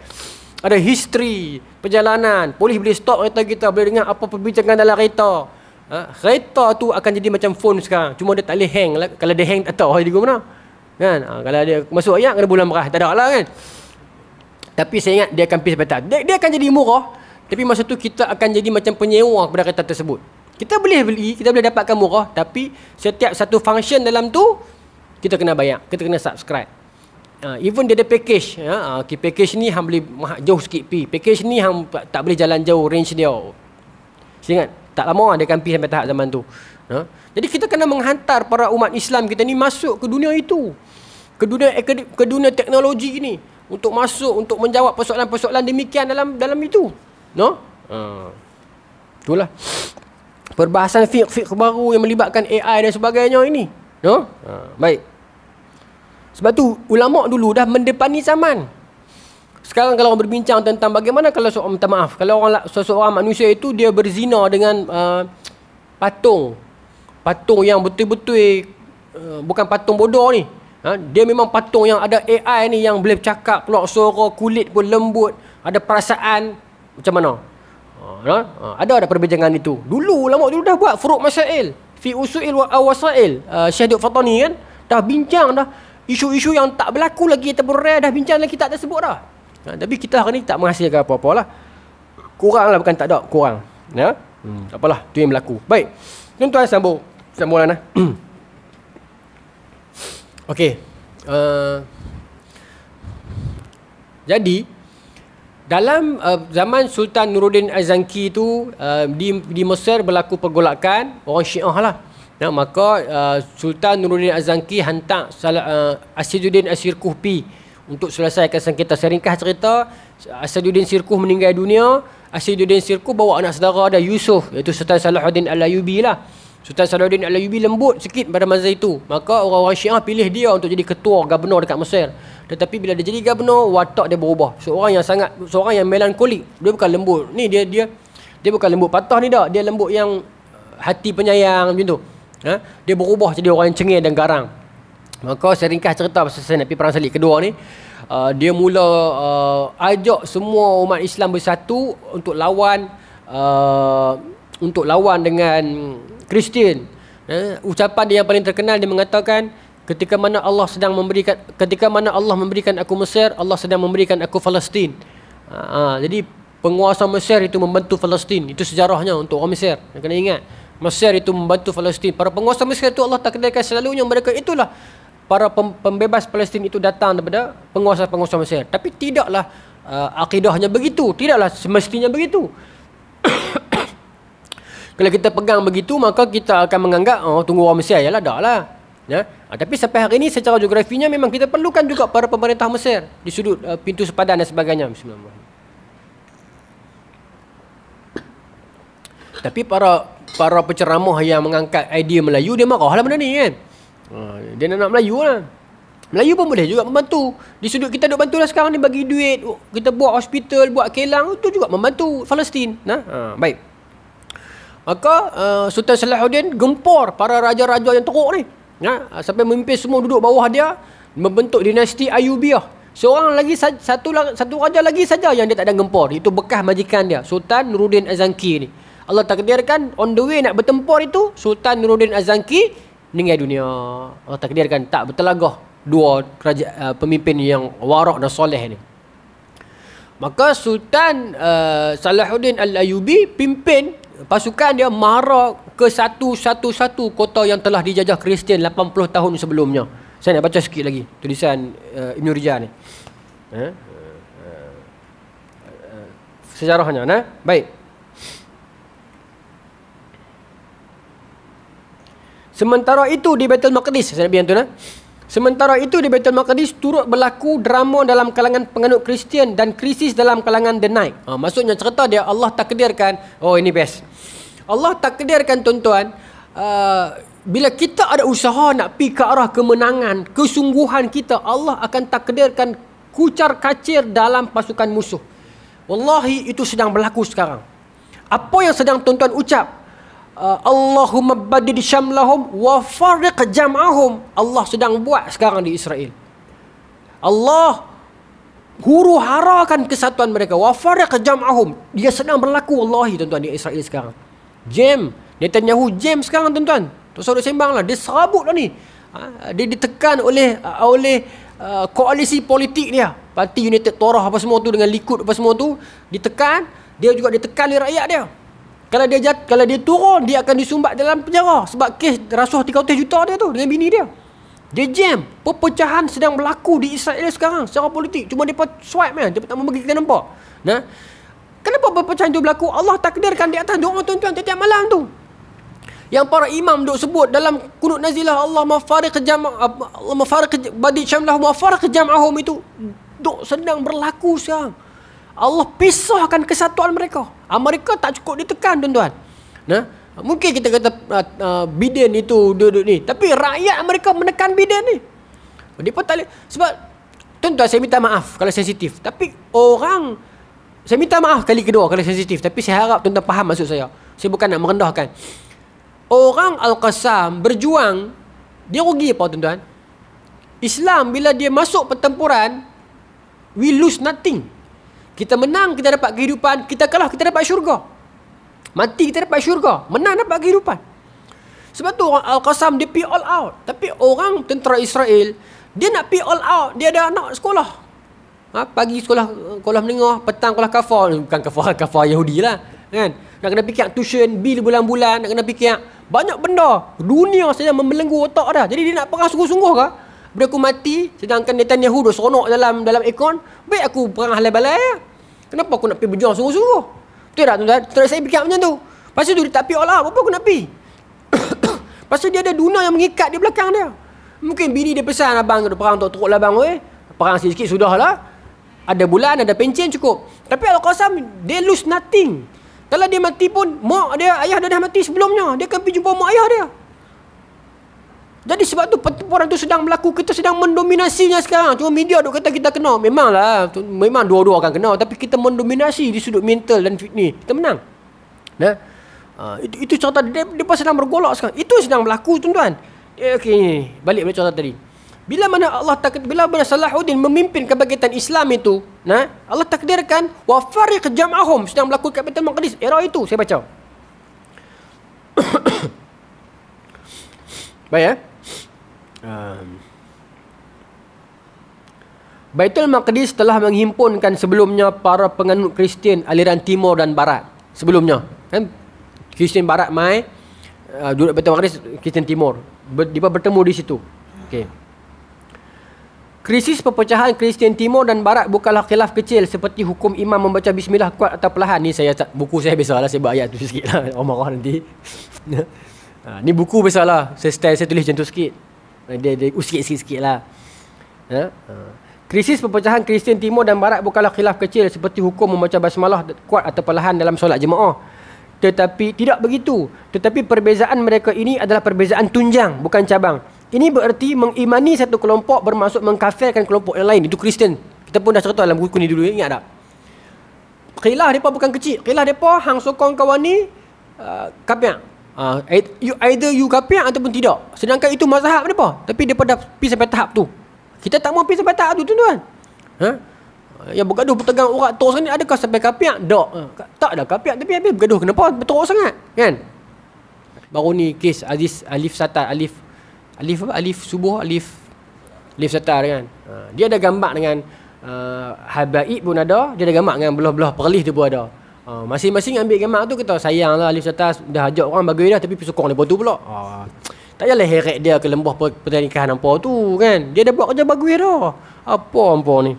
Ada history perjalanan, polis boleh stop kereta kita, boleh dengar apa perbincangan dalam kereta. Kereta tu akan jadi macam phone sekarang. Cuma dia tak boleh hang. Kalau dia hang tak tahu dia guna. Kan? Kalau dia masuk ayat kena bulan merah, tak ada lah kan. Tapi saya ingat dia akan pergi sampai tahap. Dia akan jadi murah. Tapi masa tu kita akan jadi macam penyewa kepada kereta tersebut. Kita boleh beli, kita boleh dapatkan murah, tapi setiap satu function dalam tu kita kena bayar, kita kena subscribe. Even dia ada package. Package ni hang boleh jauh sikit pi. Package ni hang tak boleh jalan jauh range dia. Saya ingat tak lama dia akan pergi sampai tahap zaman tu. Jadi kita kena menghantar para umat Islam kita ni masuk ke dunia itu. Ke dunia teknologi ni untuk masuk, untuk menjawab persoalan-persoalan demikian dalam itu. Itulah perbahasan fiqh baru yang melibatkan AI dan sebagainya ini. Baik. Sebab tu ulama dulu dah mendepani zaman. Sekarang kalau orang berbincang tentang bagaimana kalau minta maaf, kalau seseorang manusia itu dia berzina dengan patung yang betul-betul bukan patung bodoh ni. Dia memang patung yang ada AI ni, yang boleh bercakap, keluar suara, kulit pun lembut, ada perasaan. Macam mana? Ada perbincangan itu. Dulu ulama dulu dah buat furu' masail fi usu'il wa wasail. Syekh Duk Fatani kan dah bincang dah isu-isu yang tak berlaku lagi temporer, dah bincang dalam kitab tersebut dah. Tapi kita hari ni tak menghasilkan apa-apa lah. Kurang lah, bukan tak ada, kurang. Tak apalah, tu yang berlaku. Baik, tuan-tuan sambungan lah. Okey. Jadi dalam zaman Sultan Nuruddin Az-Zanki tu di Mesir berlaku pergolakan orang Syiah lah. Maka Sultan Nuruddin Az-Zanki hantar Asyduddin Asyirkuh pi untuk selesaikan sengketa. Saya ringkas cerita. Asyduddin Sirkuh meninggal dunia. Asyduddin Sirkuh bawa anak saudara dia Yusuf, iaitu Sultan Salahuddin Al-Ayyubi lah. Sultan Salahuddin Al-Ayyubi lembut sikit pada masa itu. Maka orang-orang Syiah pilih dia untuk jadi ketua gubernur dekat Mesir. Tetapi bila dia jadi gubernur, watak dia berubah. Seorang yang melankolik. Dia bukan lembut. Ni dia bukan lembut patah ni dah. Dia lembut yang hati penyayang macam tu. Dia berubah jadi orang yang cengeng dan garang. Maka saya ringkas cerita pasal saya nak pergi perang salib kedua ni. Dia mula ajak semua umat Islam bersatu untuk lawan dengan Kristian. Ucapan dia yang paling terkenal, dia mengatakan ketika mana Allah memberikan aku Mesir, Allah sedang memberikan aku Palestin. Jadi penguasa Mesir itu membantu Palestin. Itu sejarahnya untuk orang Mesir. Kena ingat, Mesir itu membantu Palestin. Para penguasa Mesir itu Allah takdirkan selalunya mereka itulah para pembebas Palestin itu datang daripada penguasa-penguasa Mesir. Tapi tidaklah akidahnya begitu. Tidaklah semestinya begitu. Kalau kita pegang begitu, maka kita akan menganggap tunggu orang Mesir ialah dah lah. Tapi sampai hari ini secara geografinya memang kita perlukan juga para pemerintah Mesir di sudut pintu sepadan dan sebagainya. Bismillahirrahmanirrahim. Tapi para penceramah yang mengangkat idea Melayu, dia marah lah benda ni kan. Dia nak Melayu lah. Melayu pun boleh juga membantu. Di sudut kita duk bantu lah sekarang ni, bagi duit, kita buat hospital, buat kelang, itu juga membantu Palestin. Baik. Maka Sultan Salahuddin gempur para raja-raja yang teruk ni. Sampai memimpin semua duduk bawah dia, membentuk dinasti Ayyubiyah. Seorang lagi, satu raja lagi saja yang dia tak ada gempur, itu bekas majikan dia, Sultan Nuruddin Az-Zanki ni. Allah takdirkan on the way nak bertempur itu, Sultan Nuruddin Az-Zanki meninggal dunia. Allah takdirkan tak bertelagah dua pemimpin yang warak dan soleh ni. Maka Sultan Salahuddin Al-Ayyubi pimpin pasukan dia mara ke satu-satu kota yang telah dijajah Kristian 80 tahun sebelumnya. Saya nak baca sikit lagi tulisan Ibn Rijal ni. Sejarahnya, baik. Sementara itu di Baitul Maqdis, saya nak biar tu Sementara itu di Baitul Maqdis turut berlaku drama dalam kalangan penganut Kristian dan krisis dalam kalangan The Night. Maksudnya cerita dia Allah takdirkan, ini best. Allah takdirkan tuan-tuan, bila kita ada usaha nak pergi ke arah kemenangan, kesungguhan kita, Allah akan takdirkan kucar kacir dalam pasukan musuh. Wallahi itu sedang berlaku sekarang. Apa yang sedang tuan-tuan ucap? Allahumma badid syamlahum wa fariq jam'ahum. Allah sedang buat sekarang di Israel. Allah huru harakan kesatuan mereka. Wa fariq jam'ahum. Dia sedang berlaku wallahi tuan-tuan di Israel sekarang. Jam Netanyahu jam sekarang tuan-tuan. Tuan-tuan sembang lah. Dia serabut lah ni. Dia ditekan oleh koalisi politik dia. Parti United Torah apa semua tu dengan Likud apa semua tu ditekan. Dia juga ditekan oleh rakyat dia. Kalau dia turun, dia akan disumbat dalam penjara sebab kes rasuah 300 juta dia tu dengan bini dia. Dia jam. Perpecahan sedang berlaku di Israel sekarang secara politik. Cuma dia swipe kan, dia tak mau bagi kita nampak. Kenapa perpecahan itu berlaku? Allah takdirkan di atas doa tuan-tuan tiap malam tu. Yang para imam duk sebut dalam kunut nazilah Allah mafariq badi syamlahum wa fariq jam'ahum itu duk sedang berlaku sekarang. Allah pisahkan kesatuan mereka. Amerika tak cukup ditekan tuan-tuan. Mungkin kita kata Biden itu duduk ni, tapi rakyat Amerika menekan Biden ni. Dia pun tak boleh. Sebab tuan-tuan saya minta maaf kalau sensitif, tapi saya minta maaf kali kedua kalau sensitif, tapi saya harap tuan-tuan faham maksud saya. Saya bukan nak merendahkan. Orang Al-Qassam berjuang, dia rugi apa tuan-tuan? Islam bila dia masuk pertempuran, we lose nothing. Kita menang, kita dapat kehidupan. Kita kalah, kita dapat syurga. Mati, kita dapat syurga. Menang, dapat kehidupan. Sebab tu orang Al-Qassam, dia pergi all out. Tapi orang tentera Israel, dia nak pergi all out. Dia ada anak sekolah. Pagi sekolah menengah, petang sekolah kafar. Bukan kafar Yahudi lah. Kan? Nak kena fikir tuition, bil bulan-bulan. Nak kena fikir banyak benda. Dunia sedang membelenggu otak dah. Jadi dia nak perang sungguh-sungguh ke? Bila aku mati, sedangkan Netanyahu dah seronok dalam ekon, baik aku perang halal-balai. Kenapa aku nak pergi berjuang sungguh-sungguh? Betul tak tuan-tuan? Terus saya fikir macam tu. Lepas tu dia tak pergi all out. Apa aku nak pergi? Lepas tu dia ada dunia yang mengikat di belakang dia. Mungkin bini dia pesan, abang kena perang untuk teruk lah bang. Perang sikit-sikit sudah lah. Ada bulan, ada pencen cukup. Tapi Al-Qassam, dia lose nothing. Kalau dia mati pun, mak dia, ayah dia dah mati sebelumnya. Dia akan pergi jumpa mak ayah dia. Jadi sebab tu pertempuran tu sedang berlaku. Kita sedang mendominasinya sekarang. Cuma media duk kata kita kena. Memanglah, memang dua-dua akan kena. Tapi kita mendominasi di sudut mental dan ni. Kita menang. Itu cerita dia sedang bergolak sekarang. Itu sedang berlaku tuan-tuan. Okey, balik pada cerita tadi. Bila mana Salahuddin memimpin kebangkitan Islam itu, Allah takdirkan wa fariq jam'ahum sedang berlaku kat Baitul Maqdis. Era itu saya baca. Baik Baitul Maqdis telah menghimpunkan sebelumnya para penganut Kristian aliran timur dan barat. Sebelumnya kan Kristian barat mai duduk Baitul Maqdis, Kristian timur dia bertemu di situ. Okey. Krisis perpecahan Kristian timur dan barat bukanlah khilaf kecil seperti hukum imam membaca bismillah kuat atau perlahan. Ni buku saya biasalah saya buat ayat tu sikitlah. Orang marah nanti. Ni buku biasalah. Saya tulis macam tu sikit. Dia sikit-sikit lah. Krisis perpecahan Kristian timur dan barat bukanlah khilaf kecil seperti hukum membaca basmalah kuat atau perlahan dalam solat jemaah. Tetapi tidak begitu. Tetapi perbezaan mereka ini adalah perbezaan tunjang, bukan cabang. Ini bererti mengimani satu kelompok bermaksud mengkafirkan kelompok yang lain. Itu Kristian. Kita pun dah cerita dalam buku ni dulu, ingat tak? Khilaf mereka bukan kecil. Khilaf mereka hang sokong kawan ni kafir. Either you kafir ataupun tidak. Sedangkan itu mazhab mereka. Tapi mereka dah pergi sampai tahap tu. Kita tak mau pergi sampai tahap tu tuan-tuan. Yang bergaduh bertegang urat terus ni, adakah sampai kafir? Tak ada kafir, tapi habis bergaduh. Kenapa? Berteruk sangat kan? Baru ni kes Alif Satar, Alif Subuh, Alif Satar kan. Dia ada gambar dengan Habaib pun ada. Dia ada gambar dengan belah-belah perlis tu pun ada. Masing-masing ambil gambar tu, kita sayang lah Alif atas dah ajak orang bagi dah, tapi pergi sokong lepas tu pula. Tak payahlah heret dia ke lembah pernikahan hampa tu kan. Dia dah buat kerja bagus dah. Apa hampa ni?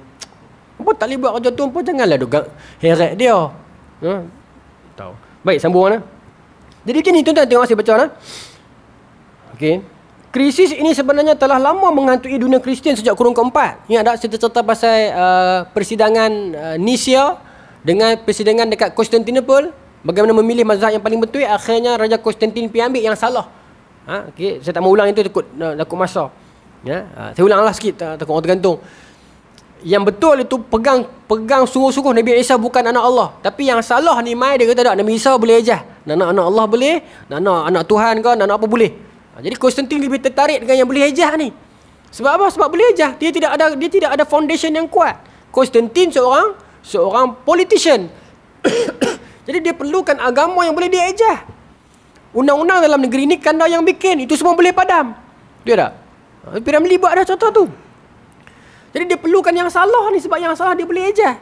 Hampa tak boleh buat kerja tu, hampa janganlah duk heret dia. Tahu. Baik, sambung lah. Jadi macam ni tuan-tuan, tengok saya baca lah. Okey. Krisis ini sebenarnya telah lama menghantui dunia Kristian sejak kurun keempat. Ingat tak cerita-cerita pasal persidangan Nisia dengan persidangan dekat Konstantinopel, bagaimana memilih mazhab yang paling betul, akhirnya Raja Konstantin pergi ambil yang salah. Okay. Saya tak mau ulang itu, takut masa. Saya ulanglah sikit, takut orang tergantung. Yang betul itu pegang sungguh-sungguh Nabi Isa bukan anak Allah. Tapi yang salah ni mai dia kata tak, Nabi Isa boleh ejah. Nak anak Allah boleh, nak anak Tuhan ke, nak apa boleh. Jadi Konstantin lebih tertarik dengan yang boleh ejah ni. Sebab apa? Sebab boleh ejah. Dia tidak ada foundation yang kuat. Konstantin seorang politician. Jadi dia perlukan agama yang boleh dia ejah. Undang-undang dalam negeri ni kanda yang bikin, itu semua boleh padam. Dia tak? Piramli buat dah contoh tu. Jadi dia perlukan yang salah ni, sebab yang salah dia boleh ejah.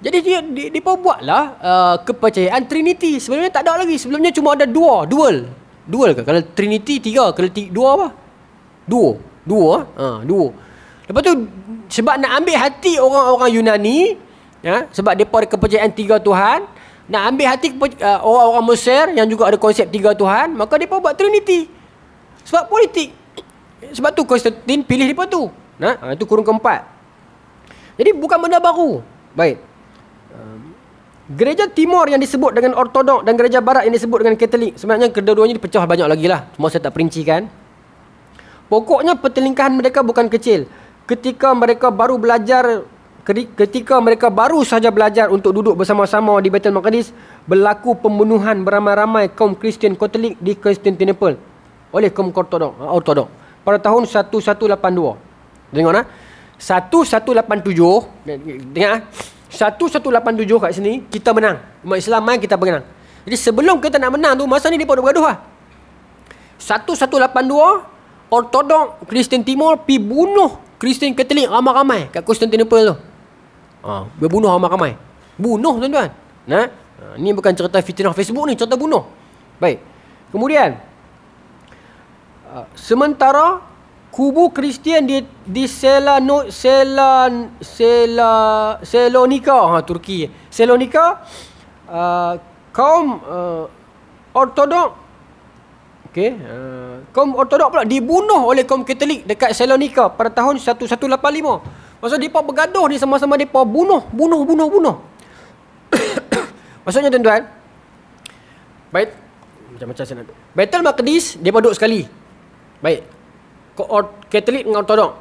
Jadi dia pun buatlah kepercayaan Trinity. Sebenarnya tak ada lagi. Sebelumnya cuma ada dual ke? Kalau Trinity 3, kalau 2 apa? Duo. Lepas tu sebab nak ambil hati orang-orang Yunani, sebab depa ada kepercayaan 3 Tuhan, nak ambil hati orang-orang Mesir yang juga ada konsep 3 Tuhan, maka depa buat Trinity. Sebab politik. Sebab tu Konstantin pilih depa tu. Itu kurun keempat. Jadi bukan benda baru. Baik. Gereja Timur yang disebut dengan Ortodok dan gereja Barat yang disebut dengan Katolik, sebenarnya kedua-duanya dipecah banyak lagi lah. Cuma saya tak perincikan. Pokoknya pertelingkahan mereka bukan kecil. Ketika mereka baru saja belajar untuk duduk bersama-sama di Baitul Maqdis, berlaku pembunuhan beramai-ramai kaum Kristian Katolik di Konstantinopel oleh kaum Ortodok pada tahun 1182. Tengok 1187. Tengok 1187 kat sini kita menang. Umat Islam main, kita menang. Jadi sebelum kita nak menang tu, masa ni dia pun bergaduh lah. 1182 Ortodok Kristian Timur pi bunuh Kristian Katolik ramai-ramai kat Konstantinopel tu. Berbunuh ramai-ramai. Bunuh tuan-tuan. Ni bukan cerita fitnah Facebook ni, cerita bunuh. Baik. Kemudian sementara kubu Kristian di Salonika, Turki. Salonika, kaum Ortodok, kaum Ortodok pula dibunuh oleh kaum Katolik dekat Salonika pada tahun 1185. Maksud mereka bergaduh ni, sama-sama mereka bunuh. Maksudnya tuan-tuan, baik, macam-macam saya nak. Baitul Maqdis mereka duduk sekali. Baik, Katolik dengan Ortodok.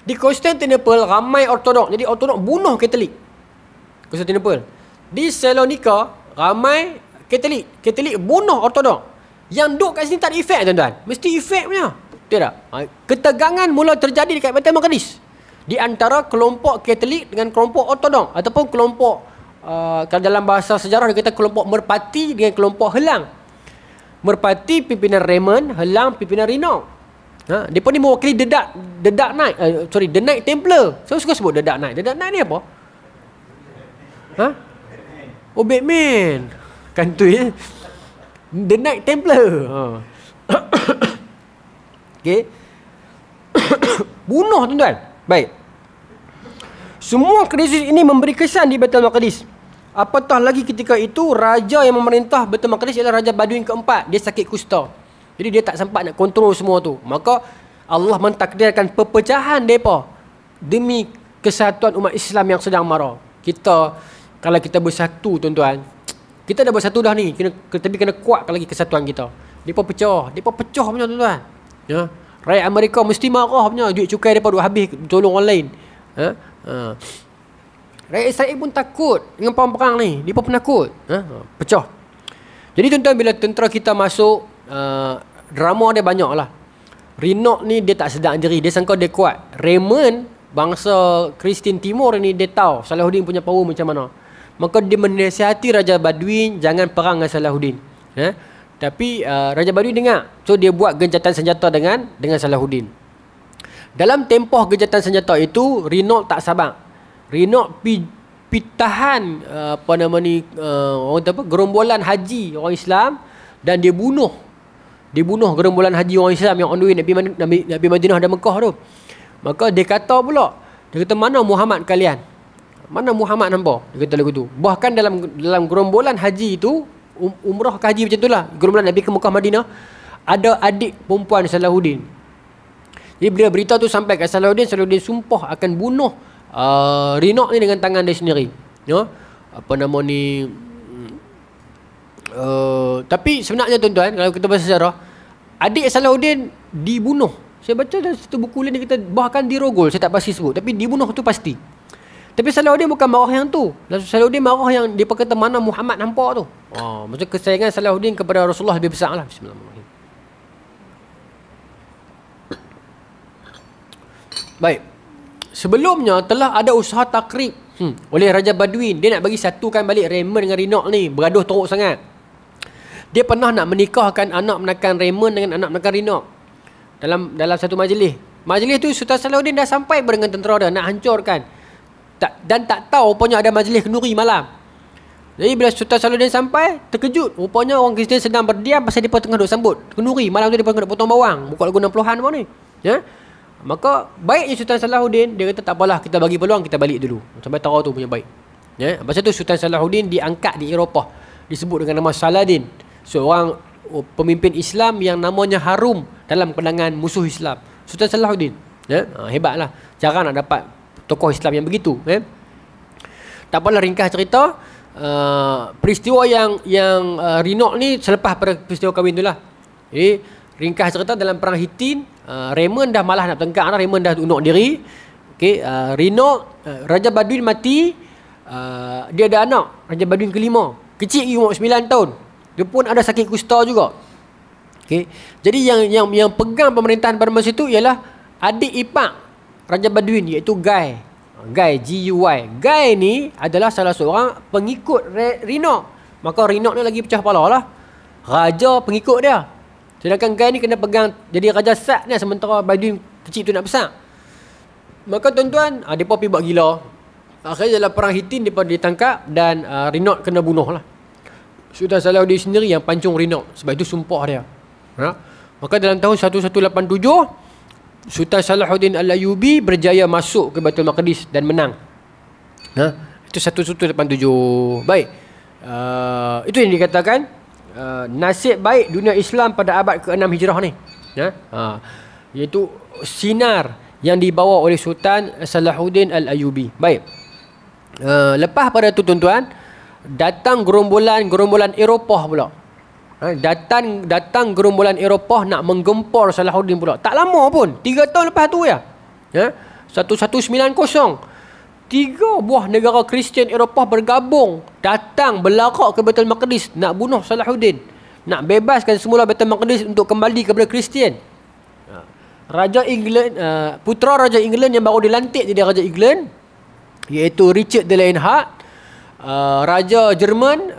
Di Konstantinopel ramai Ortodok, jadi Ortodok bunuh Katolik. Konstantinopel. Di Salonika ramai Katolik bunuh Ortodok. Yang duduk kat sini tak ada efek tuan-tuan. Mesti efek punya. Betul tak? Ketegangan mula terjadi dekat Baitul Maqdis di antara kelompok Katolik dengan kelompok Ortodok, ataupun kelompok kalau dalam bahasa sejarah dia kata kelompok Merpati dengan kelompok Helang. Merpati pimpinan Raymond, Helang pimpinan Renault. Mereka ni mewakili The Knight Templar. Saya suka sebut The Dark Knight. The Dark Knight ni apa? Batman. Kan tu ya. The Knight Templar. Okey. Bunuh tuan-tuan. Baik. Semua krisis ini memberi kesan di Baitul Maqdis. Apatah lagi ketika itu raja yang memerintah Baitul Maqdis ialah Raja Baduin keempat. Dia sakit kusta. Jadi dia tak sempat nak kontrol semua tu. Maka Allah mentakdirkan perpecahan mereka demi kesatuan umat Islam yang sedang marah. Kalau kita bersatu tuan-tuan, kita dah bersatu dah ni, tapi kena kuatkan lagi kesatuan kita. Mereka pecah punya tuan-tuan. Rakyat Amerika mesti marah punya, duit cukai mereka duk habis tolong orang lain. Rakyat Israel pun takut dengan perang-perang ni. Mereka penakut. Pecah. Jadi tuan-tuan, bila tentera kita masuk, drama dia banyak lah. Renault ni dia tak sedar diri, dia sangka dia kuat. Raymond, bangsa Kristian Timur ni, dia tahu Salahuddin punya power macam mana. Maka dia menasihati Raja Baduin jangan perang dengan Salahuddin. Tapi Raja Baduin dengar. So dia buat gencatan senjata dengan Salahuddin. Dalam tempoh gencatan senjata itu, Renault tak sabar. Renault pitahan orang kata apa, gerombolan haji orang Islam, dan dia bunuh gerombolan haji orang Islam yang on the way Nabi Madinah dan Mekah tu. Maka dia kata pula, dia kata, mana Muhammad kalian? Mana Muhammad hampa? Dia kata lagu tu. Bahkan dalam gerombolan haji itu, umrah ke haji macam itulah, gerombolan Nabi ke Mekah Madinah, ada adik perempuan Salahuddin. Jadi bila berita tu sampai kat Salahuddin sumpah akan bunuh Rinoq ni dengan tangan dia sendiri. Ya? Tapi sebenarnya tuan-tuan, kalau kita baca sejarah, adik Salahuddin dibunuh. Saya baca dalam satu buku lain, dia kata bahkan dirogol, saya tak pasti sebut, tapi dibunuh tu pasti. Tapi Salahuddin bukan marah yang tu. Salahuddin marah yang dia kata mana Muhammad nampak tu. Maksud kesayangan Salahuddin kepada Rasulullah lebih besar lah. Bismillahirrahmanirrahim. Baik. Sebelumnya telah ada usaha takrib oleh Raja Badwin. Dia nak bagi satukan balik Raymond dengan Rinoq ni. Bergaduh teruk sangat. Dia pernah nak menikahkan anak menakan Raymond dengan anak menakan Rinoq dalam satu majlis. Majlis tu Sultan Salahuddin dah sampai dengan tentera dia nak hancurkan. Dan tak tahu rupanya ada majlis kenduri malam. Jadi bila Sultan Salahuddin sampai, terkejut. Rupanya orang Kristian sedang berdiam pasal dia tengah duk sambut kenduri. Malam tu dia tengah duk potong bawang. Buka lagu 60-an apa ni. Ya? Maka baiknya Sultan Salahuddin, dia kata tak apalah, kita bagi peluang, kita balik dulu sampai tahu tu punya baik. Ya, pasal tu Sultan Salahuddin diangkat di Eropah, disebut dengan nama Saladin, seorang pemimpin Islam yang namanya harum dalam pandangan musuh Islam. Sultan Salahuddin, ya, hebatlah. Jarang nak dapat tokoh Islam yang begitu. Tak apalah, ringkas cerita, peristiwa yang Rinoq ni selepas peristiwa kahwin tu lah. Jadi ringkas cerita, dalam perang Hittin, Raymond dah malah nak tengkak dah. Raymond dah bunuh diri. Okey, Rinoq, Raja Badwin mati. Dia ada anak, Raja Badwin kelima. Kecil lagi, umur 9 tahun. Dia pun ada sakit kusta juga. Okey. Jadi yang pegang pemerintahan pada masa itu ialah adik ipar Raja Badwin, iaitu Guy. G-U-Y. Guy ni adalah salah seorang pengikut Rinoq. Maka Rinoq ni lagi pecah kepala lah. Raja pengikut dia. Sedangkan Guy ni kena pegang jadi Raja Sa'd ni, sementara Badwin kecil tu nak besar. Maka tuan-tuan, mereka pergi buat gila. Akhirnya dalam perang Hittin mereka ditangkap dan Rinoq kena bunuh lah. Sultan Salahuddin sendiri yang pancung Rinoq. Sebab itu sumpah dia. Maka dalam tahun 1187, Sultan Salahuddin Al-Ayyubi berjaya masuk ke Baitul Maqdis dan menang. Itu 1187. Baik. Itu yang dikatakan nasib baik dunia Islam pada abad ke-6 Hijrah ni, iaitu sinar yang dibawa oleh Sultan Salahuddin Al-Ayyubi. Baik. Lepas pada tu tuan-tuan, datang gerombolan Eropah pula. Datang gerombolan Eropah nak menggempur Salahuddin pula. Tak lama pun, 3 tahun lepas tu ya. 1190, 3 buah negara Kristian Eropah bergabung, datang berlarak ke Baitul Maqdis nak bunuh Salahuddin, nak bebaskan semula Baitul Maqdis untuk kembali kepada Kristian. Raja England, putera Raja England yang baru dilantik jadi Raja England, iaitu Richard the Lionheart, Raja Jerman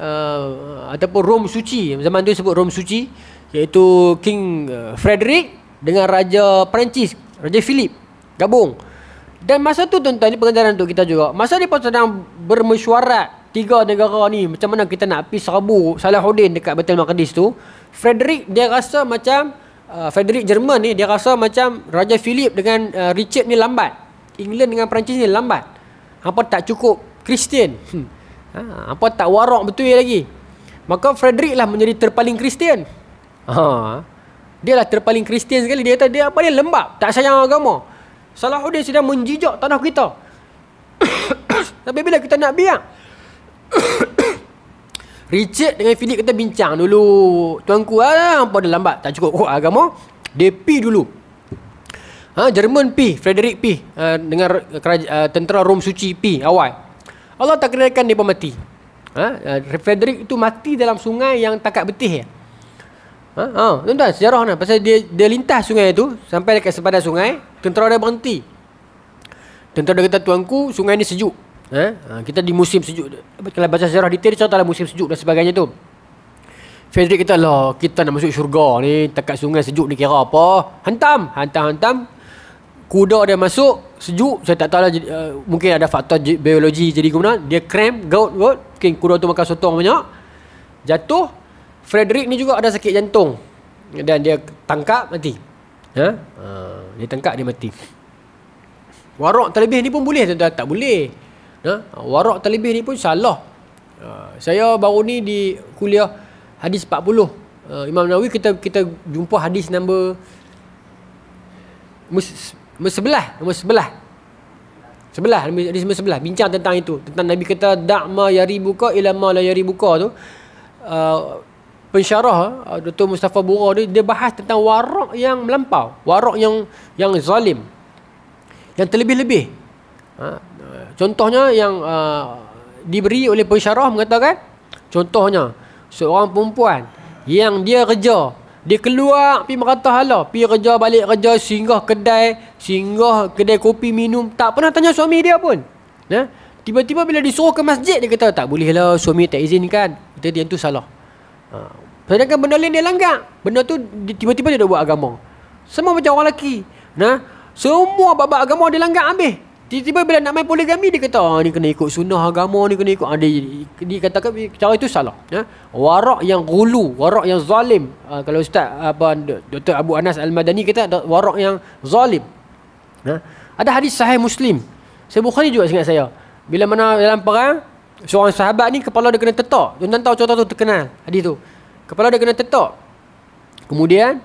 ataupun Rom Suci, zaman tu sebut Rom Suci, iaitu King Frederick, dengan Raja Perancis, Raja Philip, gabung. Dan masa tu tuan-tuan, ni pengajaran untuk kita juga. Masa dia pun sedang bermesyuarat 3 negara ni, macam mana kita nak pergi serbu Salahuddin dekat Baitul Maqdis tu, Frederick dia rasa macam Frederick Jerman ni, dia rasa macam Raja Philip dengan Richard ni lambat. England dengan Perancis ni lambat. Apa tak cukup Kristian. Apa tak warak betul lagi. Maka Frederick lah menjadi terpaling Kristian. Dia lah terpaling Kristian sekali. Dia kata dia lembab, tak sayang agama. Salahuddin sedang menjijak tanah kita. Tapi bila kita nak biar, Richard dengan Philip kata bincang dulu. Tuanku, apa dia lambat, tak cukup agama. Dia pi dulu. Jerman pi, Frederick pi, dengan tentera Rom Suci pi awal. Allah takdirkan dia pun mati. Frederick itu mati dalam sungai yang takat betih. Tuan-tuan, sejarah ni pasal dia lintas sungai tu sampai dekat sepadan sungai, tentera dia berhenti. Tentera dia kata, tuanku, sungai ni sejuk. Kita di musim sejuk. Kalau baca sejarah detail, dia cerita dalam musim sejuk dan sebagainya tu. Frederick kata, lah, kita nak masuk syurga ni, takat sungai sejuk ni kira apa? Hantam. kuda dia masuk sejuk, saya tak tahu lah, mungkin ada faktor biologi jadi kemudian dia cramp, gout, mungkin kuda tu makan sotong banyak, jatuh. Frederick ni juga ada sakit jantung dan dia tangkap mati. Dia tangkap dia mati. Warak terlebih ni pun boleh tuan-tuan? Tak boleh. Warak terlebih ni pun salah. Saya baru ni di kuliah hadis 40 Imam Nawawi, kita jumpa hadis nombor 11 hadis nombor 11 bincang tentang itu, tentang Nabi kata da'ma yaribuka ila ma la yaribuka tu. Pensyarah Dr. Mustafa Bura dia bahas tentang warak yang melampau, warak yang zalim, yang terlebih-lebih. Contohnya yang diberi oleh pensyarah mengatakan, contohnya seorang perempuan yang dia kerja, dia keluar pergi merata hala, pergi kerja, balik kerja, singgah kedai kopi minum, tak pernah tanya suami dia pun. Tiba-tiba bila disuruh ke masjid, dia kata tak boleh lah, suami tak izinkan. Kita dia tu salah. Sedangkan benda lain dia langgar, benda tu tiba-tiba dia dah buat agama. Semua macam orang lelaki, semua bab agama dia langgar habis. Tiba-tiba bila nak main poligami, dia kata ni kena ikut sunnah agama, ni kena ikut. Dia katakan cara itu salah. Warak yang gulu, warak yang zalim. Kalau Ustaz Dr. Abu Anas Al-Madani kata warak yang zalim. Ada hadis sahih Muslim, Sahih Bukhari juga ingat saya, bila mana dalam perang, seorang sahabat ni kepala dia kena tetak. Tuan-tuan tahu contoh tu terkenal hadis tu. Kepala dia kena tetak. Kemudian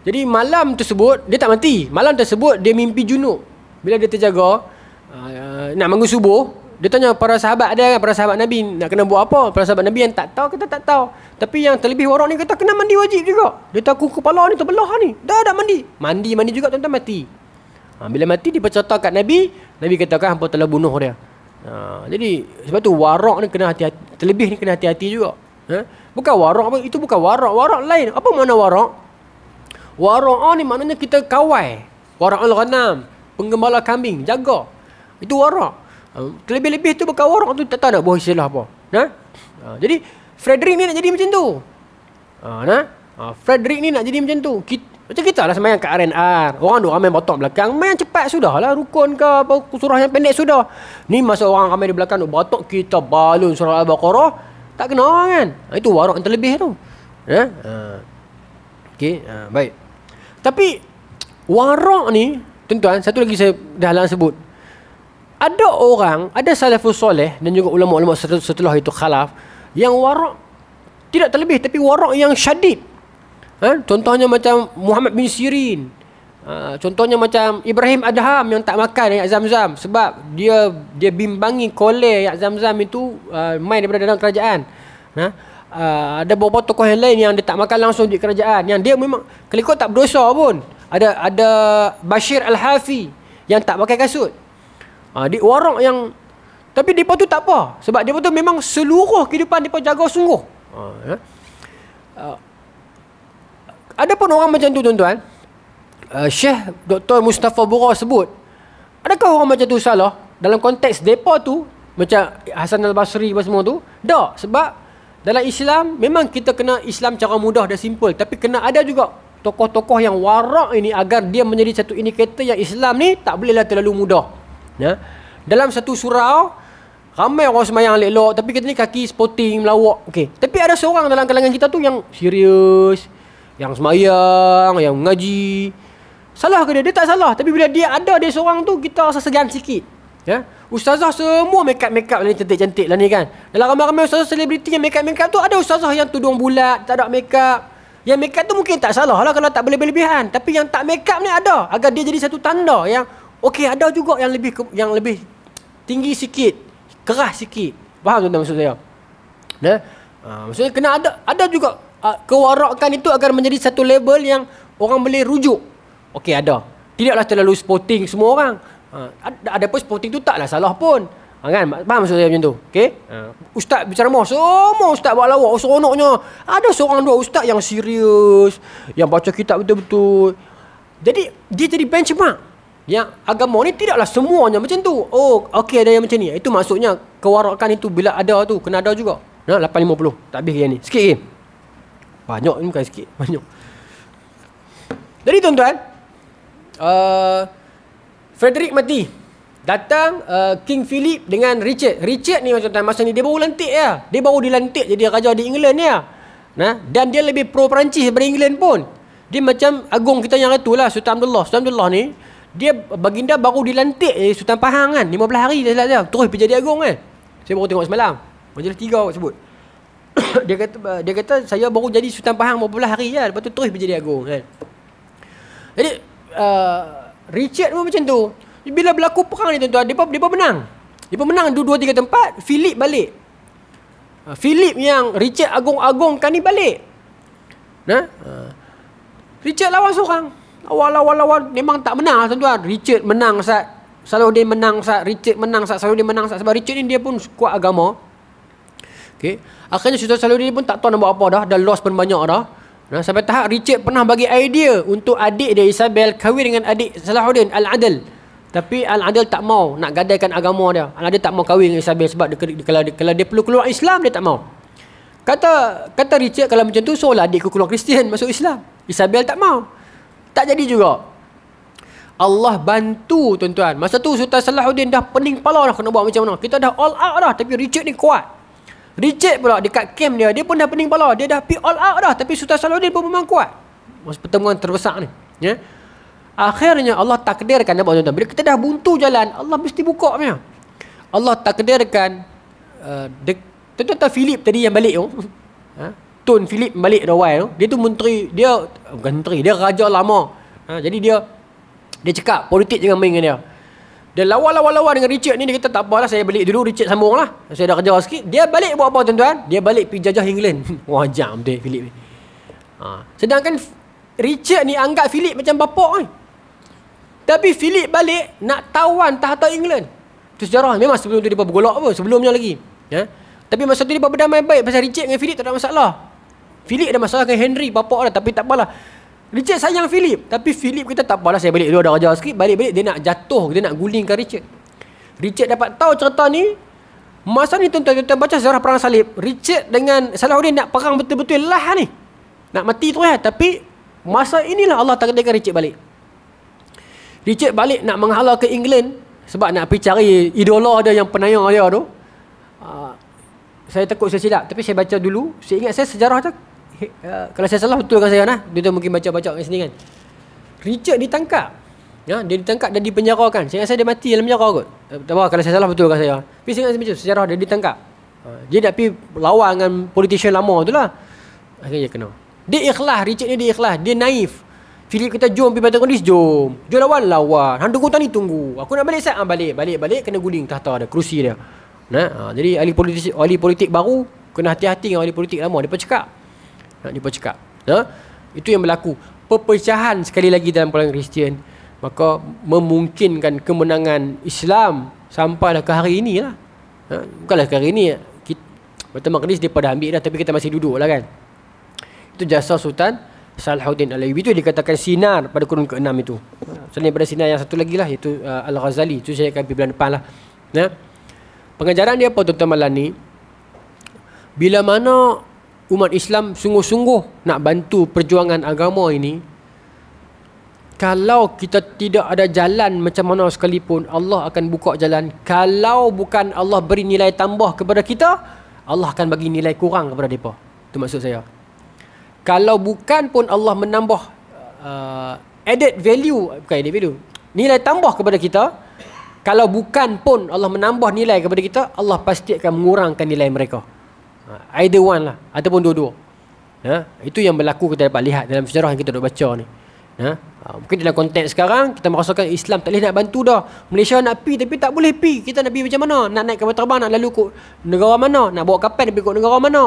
jadi malam tersebut dia tak mati. Malam tersebut dia mimpi junub. Bila dia terjaga nak bangun subuh, dia tanya para sahabat dia kan, para sahabat Nabi nak kena buat apa. Para sahabat Nabi yang tak tahu kata tak tahu. Tapi yang terlebih warak ni kata kena mandi wajib juga. Dia tahu kepala ni terbelah ni. Dah mandi. Mandi juga tuan-tuan mati. Bila mati dipercata kat Nabi, Nabi katakan hampa telah bunuh dia. Jadi sebab tu warak ni kena hati-hati, terlebih ni kena hati-hati juga. Bukan warak apa, itu bukan warak, warak lain. Apa makna warak? Warak ni maknanya kita kawal. Warak al-ghanam, penggembala kambing, jaga. Itu warak. Terlebih-lebih tu bukan warak tu, tak tahu nak buat istilah apa. Jadi Frederick ni nak jadi macam tu. Frederick ni nak jadi macam tu. Macam kita lah semayang kat RNR. Orang duk ramai batok belakang, main cepat sudah lah. Rukun ke apa, surah yang pendek sudah. Ni masa orang ramai di belakang duk batok, kita balun surah Al-Baqarah, tak kena kan. Itu warak yang terlebih tu. Okey, baik. Tapi warak ni, tuan-tuan, satu lagi saya dah halang sebut. Ada orang, ada salafus soleh dan juga ulama-ulama setelah itu khalaf, yang warak tidak terlebih, tapi warak yang syadid. Contohnya macam Muhammad bin Sirin, contohnya macam Ibrahim Adham yang tak makan ayat Zam-Zam sebab dia bimbangi kolej ayat Zam-Zam itu main daripada dalam kerajaan. Ada beberapa tokoh yang lain yang dia tak makan langsung di kerajaan, yang dia memang kalau tak berdosa pun. Ada Bashir Al-Hafi yang tak pakai kasut. Dia warak yang, tapi depa tu tak apa sebab depa tu memang seluruh kehidupan depa jaga sungguh. Ada pun orang macam tu tuan-tuan. Syekh Dr. Mustafa Bura sebut, adakah orang macam tu salah dalam konteks depa tu macam Hasan Al-Basri apa semua tu? Tak, sebab dalam Islam memang kita kena Islam cara mudah dan simple, tapi kena ada juga tokoh-tokoh yang warak ini agar dia menjadi satu indikator yang Islam ni tak bolehlah terlalu mudah. Dalam satu surau ramai orang semayang elok-elok, tapi kita ni kaki sporting melawak. Okey, tapi ada seorang dalam kalangan kita tu yang serius, yang semayang, yang mengaji. Salah ke dia? Dia tak salah. Tapi bila dia ada, dia seorang tu, kita rasa segan sikit. Ustazah semua make up ni cantik-cantik lah ni kan. Dalam ramai-ramai ustazah selebriti yang make up tu, ada ustazah yang tudung bulat, tak ada make up. Yang make up tu mungkin tak salah lah kalau tak berlebihan. Tapi yang tak make up ni ada, agar dia jadi satu tanda yang okey, ada juga yang lebih tinggi sikit, keras sikit. Faham tuan-tuan maksud saya? Maksudnya kena ada juga kewarakan itu agar menjadi satu label yang orang boleh rujuk. Okey, ada. Tidaklah terlalu sporting semua orang. Ada pun sporting tu taklah salah pun. Kan? Faham maksud saya macam tu? Okey? Ustaz berceramah, semua ustaz buat lawak, seronoknya. Ada seorang dua ustaz yang serius, yang baca kitab betul-betul. Jadi dia jadi benchmark. Yang agama ni tidaklah semuanya macam tu. Oh, okey, ada yang macam ni. Itu maksudnya kewarakan itu bila ada tu kena ada juga. 850. Tak habis yang ni. Sikit lagi. Banyak ni, bukan sikit, banyak. Jadi tuan-tuan, Frederick mati. Datang King Philip dengan Richard. Richard ni macam masa ni dia baru lantik ya. Dia baru dilantik jadi raja di England ya. Nah, dan dia lebih pro Perancis daripada England pun. Dia macam agung kita yang itulah Sultan Abdullah. Sultan Abdullah ni dia baginda baru dilantik Sultan Pahang kan. 15 hari dia terus pergi jadi agung kan. Saya baru tengok semalam. Majalah 3 awak sebut. dia kata saya baru jadi Sultan Pahang beberapa hari je, lepas tu terus pergi jadi agung kan. Jadi Richard pun macam tu. Bila berlaku perang ni tuan-tuan, dia menang. Dia menang 2-3 tempat, Philip balik. Philip yang Richard agung-agungkan ni balik. Nah, Richard lawan seorang. Awal memang tak menang tuan-tuan. Richard menang sat, Salahuddin menang sat, Richard menang sat, Salahuddin menang sat. Sebab Richard ni dia pun kuat agama. Okey. Akhirnya Sultan Salahuddin pun tak tahu nak buat apa dah loss pun banyak dah. Nah, sampai tahap Richard pernah bagi idea untuk adik dia Isabel kahwin dengan adik Salahuddin Al-Adil. Tapi Al-Adil tak mau nak gadaikan agama dia. Al-Adil tak mau kahwin dengan Isabel sebab kalau dia perlu keluar Islam dia tak mau. Kata Richard, kalau macam tu seolah adikku keluar Kristian masuk Islam. Isabel tak mau. Tak jadi juga. Allah bantu tuan-tuan. Masa tu Sultan Salahuddin dah pening kepala dah kena buat macam mana. Kita dah all out dah tapi Richard ni kuat. Richard pula dekat camp dia pun dah pening kepala. Dia dah pergi all out dah tapi Sultan Salahuddin pun memang kuat. Masa pertemuan terbesar ni, ya. Akhirnya Allah takdirkan apa tuan-tuan. Bila kita dah buntu jalan, Allah mesti buka punya. Allah takdirkan tuan-tuan Philip tadi yang balik tu. Tun Philip balik dah tu. Dia tu menteri, dia bukan menteri, dia raja lama. Jadi dia cakap politik jangan main dengan dia. Dia lawan dengan Richard ni. Dia kata tak apalah, saya balik dulu, Richard sambung lah, saya dah kerja sikit. Dia balik buat apa tuan-tuan? Dia balik pergi jajah England. Wajah betul Philip ni. Sedangkan Richard ni anggap Philip macam bapak ni. Tapi Philip balik nak tawan tahta England. Itu sejarah. Memang sebelum tu dia bergolak apa, sebelumnya lagi, ya. Tapi masa tu dia berdamai baik pasal Richard dengan Philip tak ada masalah. Philip ada masalah dengan Henry bapak dia, tapi tak apalah. Richard sayang Philip, tapi Philip kata tak apalah, saya balik dulu ada raja sikit. Balik dia nak jatuh, dia nak gulingkan Richard. Richard dapat tahu cerita ni masa ni tuan-tuan baca sejarah perang salib. Richard dengan Salahuddin nak perang betul-betul lah ni. Nak mati terus lah. Tapi masa inilah Allah takdirkan Richard balik. Richard balik nak menghala ke England sebab nak pergi cari idola dia yang penayang dia tu. Saya takut saya silap, tapi saya baca dulu. Saya ingat saya sejarah tu. Kalau saya salah betulkan saya nah. Dia tu mungkin baca-baca kat sini kan. Richard ditangkap. Ya, dia ditangkap dan dipenjarakan. Saya ingat saya dia mati dalam penjara kot. Tak apa kalau saya salah betulkan saya. Tapi saya ingat sejarah dia ditangkap. Dia nak pergi lawan dengan politician lama tu lah. Akhirnya dia kena. Dia ikhlas, Richard ni dia ikhlas. Dia naif. Philip kata jom pergi Batu Kondis, jom lawan. Hang tunggu tadi tunggu. Aku nak balik sat, balik kena guling tahta dia, kerusi dia. Nah, jadi ahli politik baru kena hati-hati dengan ahli politik lama. Depa cakap. Itu yang berlaku. Perpecahan sekali lagi dalam kalangan Kristian, maka memungkinkan kemenangan Islam sampailah ke hari ini lah. Bukanlah ke hari ini. Batu Maqdis dia pada ambil dah, tapi kita masih duduk lah kan. Itu jasa Sultan Salahuddin Al-Ayyubi. Itu dikatakan sinar pada kurun ke-6 itu. Selain daripada sinar yang satu lagi lah, iaitu Al-Ghazali. Itu saya akan pergi bulan depan lah. Pengajaran dia apa tuan-tuan malam ni? Bila mana umat Islam sungguh-sungguh nak bantu perjuangan agama ini, kalau kita tidak ada jalan macam mana sekalipun, Allah akan buka jalan. Kalau bukan Allah beri nilai tambah kepada kita, Allah akan bagi nilai kurang kepada mereka. Itu maksud saya. Kalau bukan pun Allah menambah added value, bukan added value, nilai tambah kepada kita. Kalau bukan pun Allah menambah nilai kepada kita, Allah pasti akan mengurangkan nilai mereka. Either one lah, ataupun dua-dua. Itu yang berlaku kita dapat lihat dalam sejarah yang kita dah baca ni. Mungkin dalam konteks sekarang kita merasakan Islam tak boleh nak bantu dah. Malaysia nak pi tapi tak boleh pi. Kita nak pi macam mana? Nak naik kapal terbang, nak lalu ke negara mana? Nak bawa kapal nak pergi ke negara mana?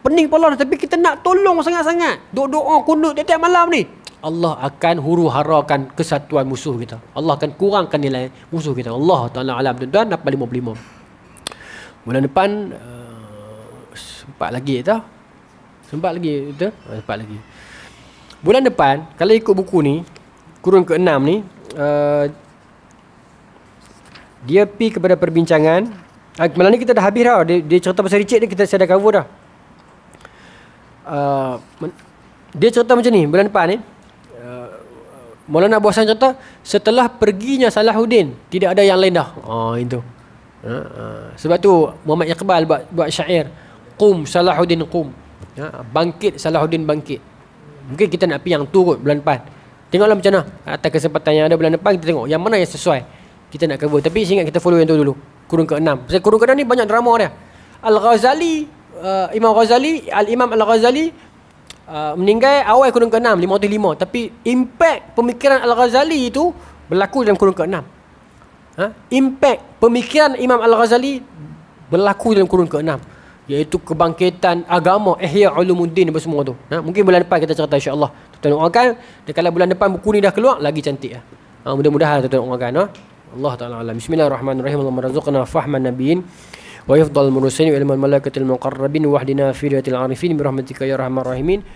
Pening kepala, tapi kita nak tolong sangat-sangat. Doa kunut tiap malam ni. Allah akan huru-harakan kesatuan musuh kita. Allah akan kurangkan nilai musuh kita. Allah Ta'ala alam tuan-tuan. 8.55 bulan depan sempat lagi tak? Sempat lagi. Bulan depan kalau ikut buku ni, kurun ke-6 ni, dia pergi kepada perbincangan. Malam ni kita dah habis dah. Dia cerita pasal Richard ni, saya dah cover dah. Dia cerita macam ni bulan depan ni. Maulana Abu Hasan kata, setelah perginya Salahuddin, tidak ada yang lain dah. Itu. Sebab tu Muhammad Iqbal buat syair, Qum Salahuddin qum. Bangkit Salahuddin bangkit. Mungkin kita nak pergi yang tu kot bulan depan. Tengoklah macam mana. Atas kesempatan yang ada bulan depan, kita tengok yang mana yang sesuai kita nak cover. Tapi ingat kita follow yang tu dulu. Kurun ke-6. Pasal kurun ke-6 ni banyak drama dia. Al-Ghazali, Imam Ghazali, Al-Imam Al-Ghazali meninggal awal kurun ke-6, 505. Tapi impact pemikiran Al-Ghazali itu berlaku dalam kurun ke-6. Impact pemikiran Imam Al-Ghazali berlaku dalam kurun ke-6, iaitu kebangkitan agama, Ihya Ulumuddin apa semua tu. Mungkin bulan depan kita cerita insya-Allah. Tuan doakan, dan kalau bulan depan buku ni dah keluar lagi cantik. Mudah-mudahan tuan doakan. Allah Ta'ala alam. Bismillahirrahmanirrahim. Allahumma razaqna fahman nabiyyin wa yafdal mursalin wa ilman malaikatil muqarrabin wa hdina fi riyatil arifin bi rahmatika ya arhamar rahimin.